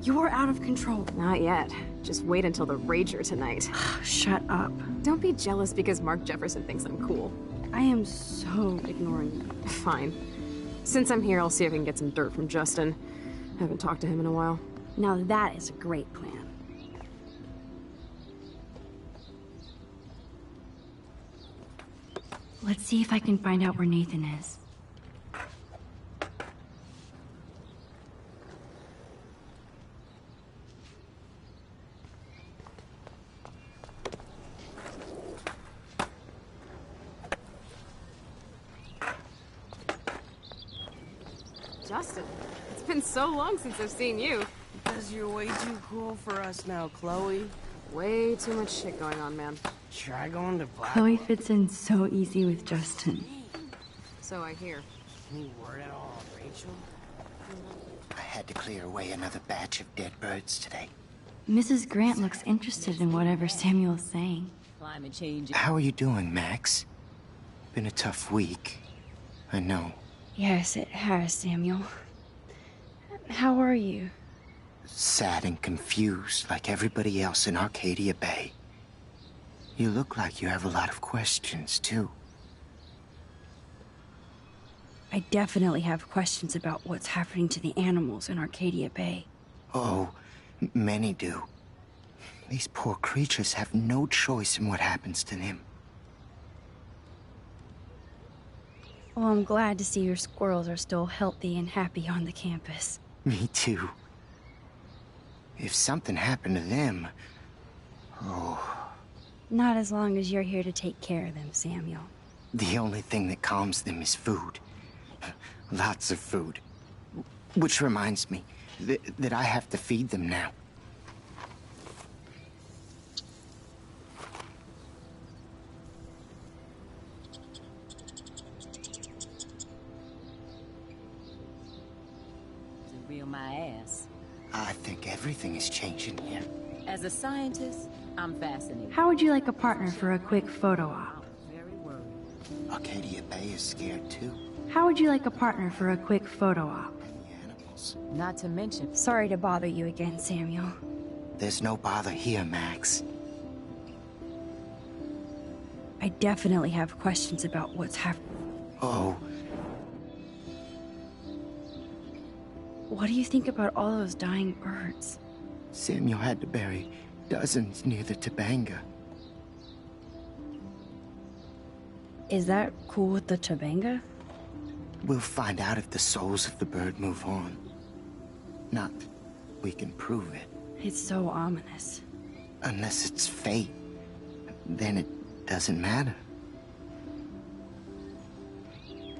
You're out of control. Not yet. Just wait until the Rager tonight. Shut up. Don't be jealous because Mark Jefferson thinks I'm cool. I am so ignoring you. Fine. Since I'm here, I'll see if I can get some dirt from Justin. Haven't talked to him in a while. Now that is a great plan. Let's see if I can find out where Nathan is. Justin, it's been so long since I've seen you. Because you're way too cool for us now, Chloe. Way too much shit going on, man. Try going to Black. Chloe fits in so easy with Justin. So I hear. Any word at all, Rachel? I had to clear away another batch of dead birds today. Mrs. Grant looks interested in whatever Samuel's saying. Climate change. How are you doing, Max? Been a tough week. I know. Yes, it has, Samuel. How are you? Sad and confused like everybody else in Arcadia Bay. You look like you have a lot of questions, too. I definitely have questions about what's happening to the animals in Arcadia Bay. Oh, many do. These poor creatures have no choice in what happens to them. Well, I'm glad to see your squirrels are still healthy and happy on the campus. Me too. If something happened to them... Oh... Not as long as you're here to take care of them, Samuel. The only thing that calms them is food. Lots of food. Which reminds me that I have to feed them now. Reel my ass. I think everything is changing here. As a scientist, I'm fascinated. How would you like a partner for a quick photo op? Very worried. Arcadia Bay is scared too. How would you like a partner for a quick photo op? Animals. Not to mention... Sorry to bother you again, Samuel. There's no bother here, Max. I definitely have questions about what's happening. Oh, what do you think about all those dying birds? Samuel had to bury dozens near the Tabanga. Is that cool with the Tabanga? We'll find out if the souls of the bird move on. Not that we can prove it. It's so ominous. Unless it's fate, then it doesn't matter.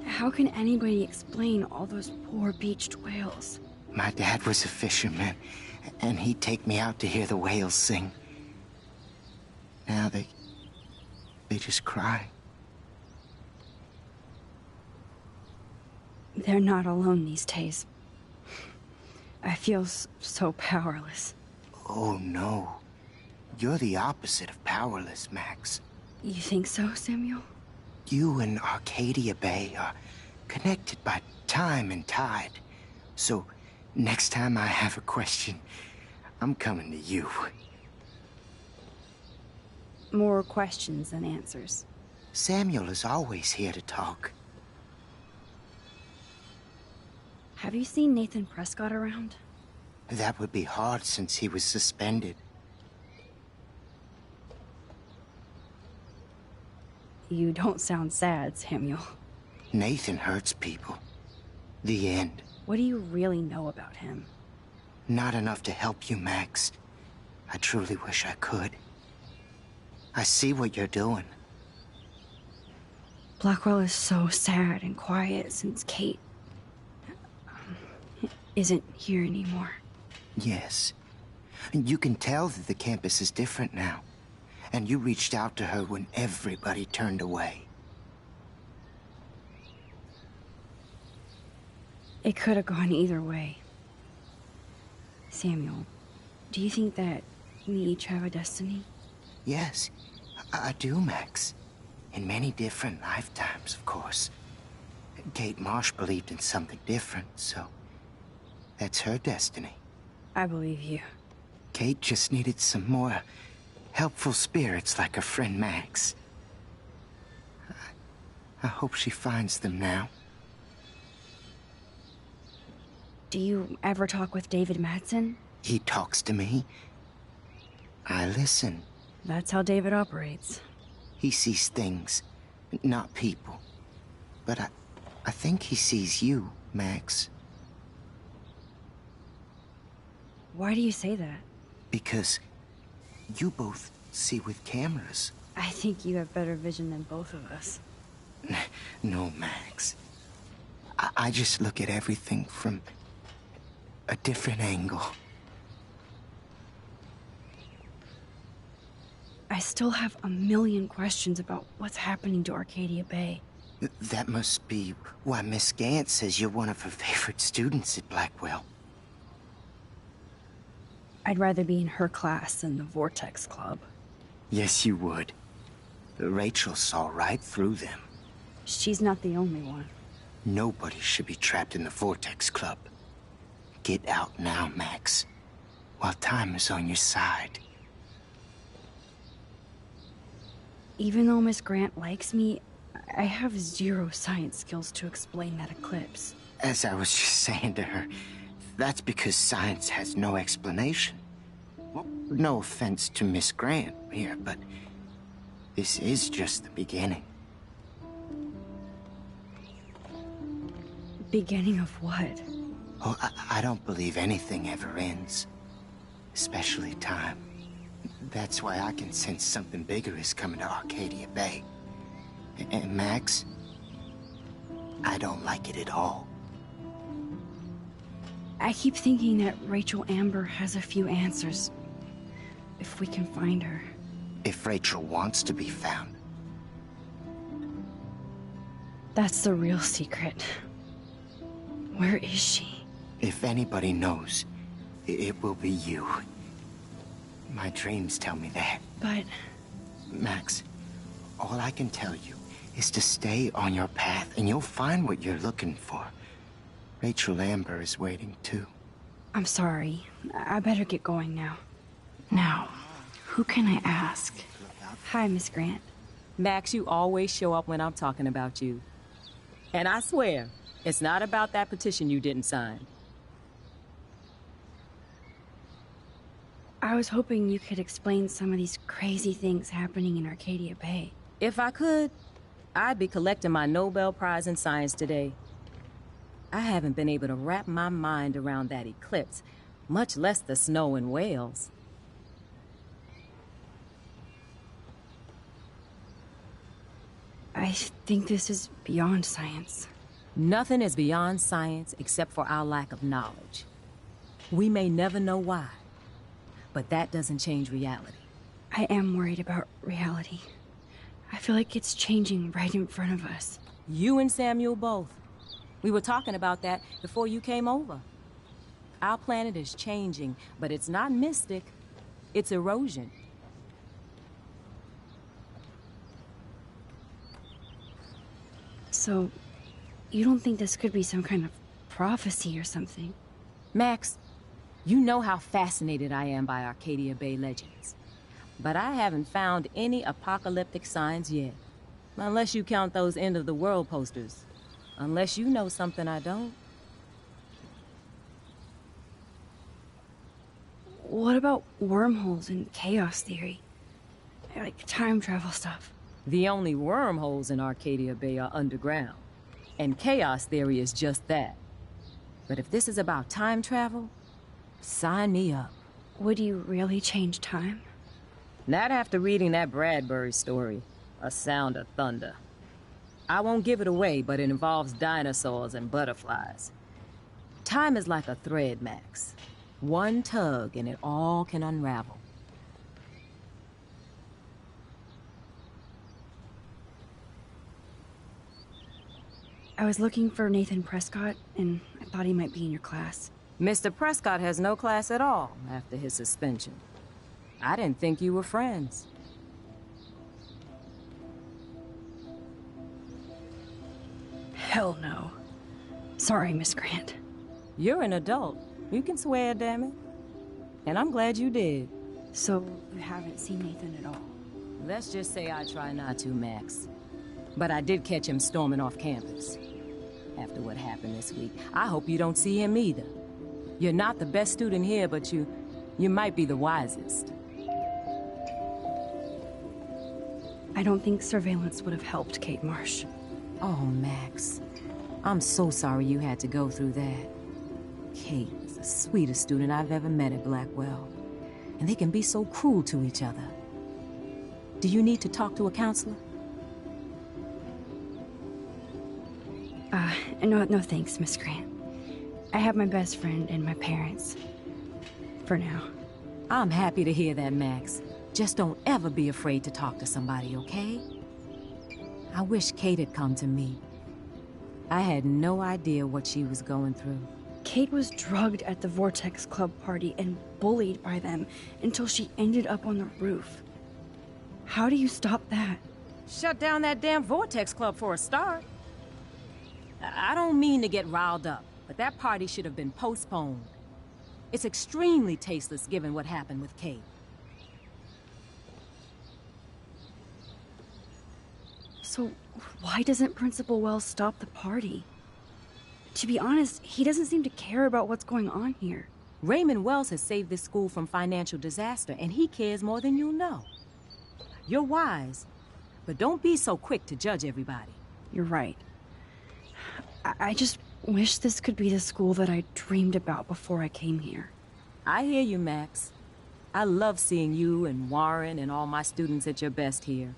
How can anybody explain all those poor beached whales? My dad was a fisherman, and he'd take me out to hear the whales sing. Now they just cry. They're not alone these days. I feel so powerless. Oh no. You're the opposite of powerless, Max. You think so, Samuel? You and Arcadia Bay are connected by time and tide. So, next time I have a question, I'm coming to you. More questions than answers. Samuel is always here to talk. Have you seen Nathan Prescott around? That would be hard since he was suspended. You don't sound sad, Samuel. Nathan hurts people. The end. What do you really know about him? Not enough to help you, Max. I truly wish I could. I see what you're doing. Blackwell is so sad and quiet since Kate isn't here anymore. Yes. And you can tell that the campus is different now. And you reached out to her when everybody turned away. It could have gone either way. Samuel, do you think that we each have a destiny? Yes, I do, Max. In many different lifetimes, of course. Kate Marsh believed in something different, so that's her destiny. I believe you. Kate just needed some more helpful spirits like her friend Max. I hope she finds them now. Do you ever talk with David Madsen? He talks to me. I listen. That's how David operates. He sees things, not people. But I think he sees you, Max. Why do you say that? Because you both see with cameras. I think you have better vision than both of us. No, Max. I just look at everything from a different angle. I still have a million questions about what's happening to Arcadia Bay. That must be why Miss Gant says you're one of her favorite students at Blackwell. I'd rather be in her class than the Vortex Club. Yes, you would. Rachel saw right through them. She's not the only one. Nobody should be trapped in the Vortex Club. Get out now, Max, while time is on your side. Even though Miss Grant likes me, I have zero science skills to explain that eclipse. As I was just saying to her, that's because science has no explanation. Well, no offense to Miss Grant here, but this is just the beginning. Beginning of what? Oh, I don't believe anything ever ends. Especially time. That's why I can sense something bigger is coming to Arcadia Bay. And Max, I don't like it at all. I keep thinking that Rachel Amber has a few answers. If we can find her. If Rachel wants to be found. That's the real secret. Where is she? If anybody knows, it will be you. My dreams tell me that. But... Max, all I can tell you is to stay on your path and you'll find what you're looking for. Rachel Amber is waiting too. I'm sorry. I better get going now. Now, who can I ask? Hi, Miss Grant. Max, you always show up when I'm talking about you. And I swear, it's not about that petition you didn't sign. I was hoping you could explain some of these crazy things happening in Arcadia Bay. If I could, I'd be collecting my Nobel Prize in Science today. I haven't been able to wrap my mind around that eclipse, much less the snow in Wales. I think this is beyond science. Nothing is beyond science except for our lack of knowledge. We may never know why, but that doesn't change reality. I am worried about reality. I feel like it's changing right in front of us. You and Samuel both. We were talking about that before you came over. Our planet is changing, but it's not mystic. It's erosion. So, you don't think this could be some kind of prophecy or something? Max, you know how fascinated I am by Arcadia Bay legends. But I haven't found any apocalyptic signs yet. Unless you count those end-of-the-world posters. Unless you know something I don't. What about wormholes and chaos theory? Like time travel stuff. The only wormholes in Arcadia Bay are underground. And chaos theory is just that. But if this is about time travel, sign me up. Would you really change time? Not after reading that Bradbury story, A Sound of Thunder. I won't give it away, but it involves dinosaurs and butterflies. Time is like a thread, Max. One tug and it all can unravel. I was looking for Nathan Prescott, and I thought he might be in your class. Mr. Prescott has no class at all after his suspension. I didn't think you were friends. Hell no. Sorry, Miss Grant. You're an adult. You can swear, damn it. And I'm glad you did. So, you haven't seen Nathan at all? Let's just say I try not to, Max. But I did catch him storming off campus. After what happened this week, I hope you don't see him either. You're not the best student here, but you might be the wisest. I don't think surveillance would have helped, Kate Marsh. Oh, Max. I'm so sorry you had to go through that. Kate is the sweetest student I've ever met at Blackwell. And they can be so cruel to each other. Do you need to talk to a counselor? No thanks, Miss Grant. I have my best friend and my parents. For now. I'm happy to hear that, Max. Just don't ever be afraid to talk to somebody, okay? I wish Kate had come to me. I had no idea what she was going through. Kate was drugged at the Vortex Club party and bullied by them until she ended up on the roof. How do you stop that? Shut down that damn Vortex Club for a start. I don't mean to get riled up, but that party should have been postponed. It's extremely tasteless given what happened with Kate. So, why doesn't Principal Wells stop the party? To be honest, he doesn't seem to care about what's going on here. Raymond Wells has saved this school from financial disaster, and he cares more than you know. You're wise, but don't be so quick to judge everybody. You're right. I just wish this could be the school that I dreamed about before I came here. I hear you, Max. I love seeing you and Warren and all my students at your best here.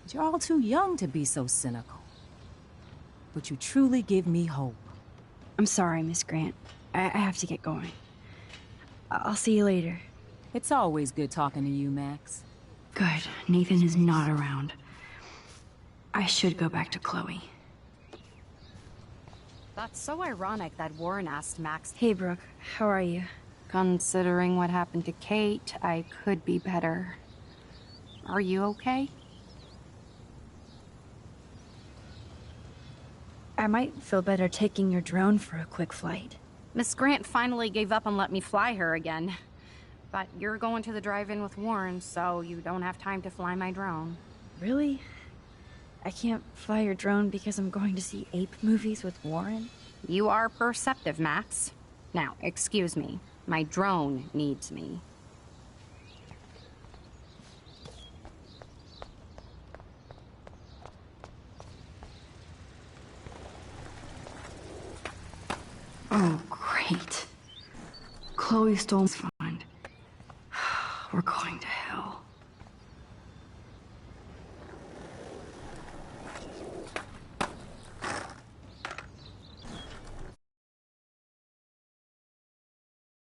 But you're all too young to be so cynical. But you truly give me hope. I'm sorry, Miss Grant. I have to get going. I'll see you later. It's always good talking to you, Max. Good. Nathan is not around. I should go back to Chloe. That's so ironic that Warren asked Max. Hey, Brooke. How are you? Considering what happened to Kate, I could be better. Are you okay? I might feel better taking your drone for a quick flight. Miss Grant finally gave up and let me fly her again. But you're going to the drive-in with Warren, so you don't have time to fly my drone. Really? I can't fly your drone because I'm going to see ape movies with Warren? You are perceptive, Max. Now, excuse me. My drone needs me. Oh, great. Chloe stole my phone.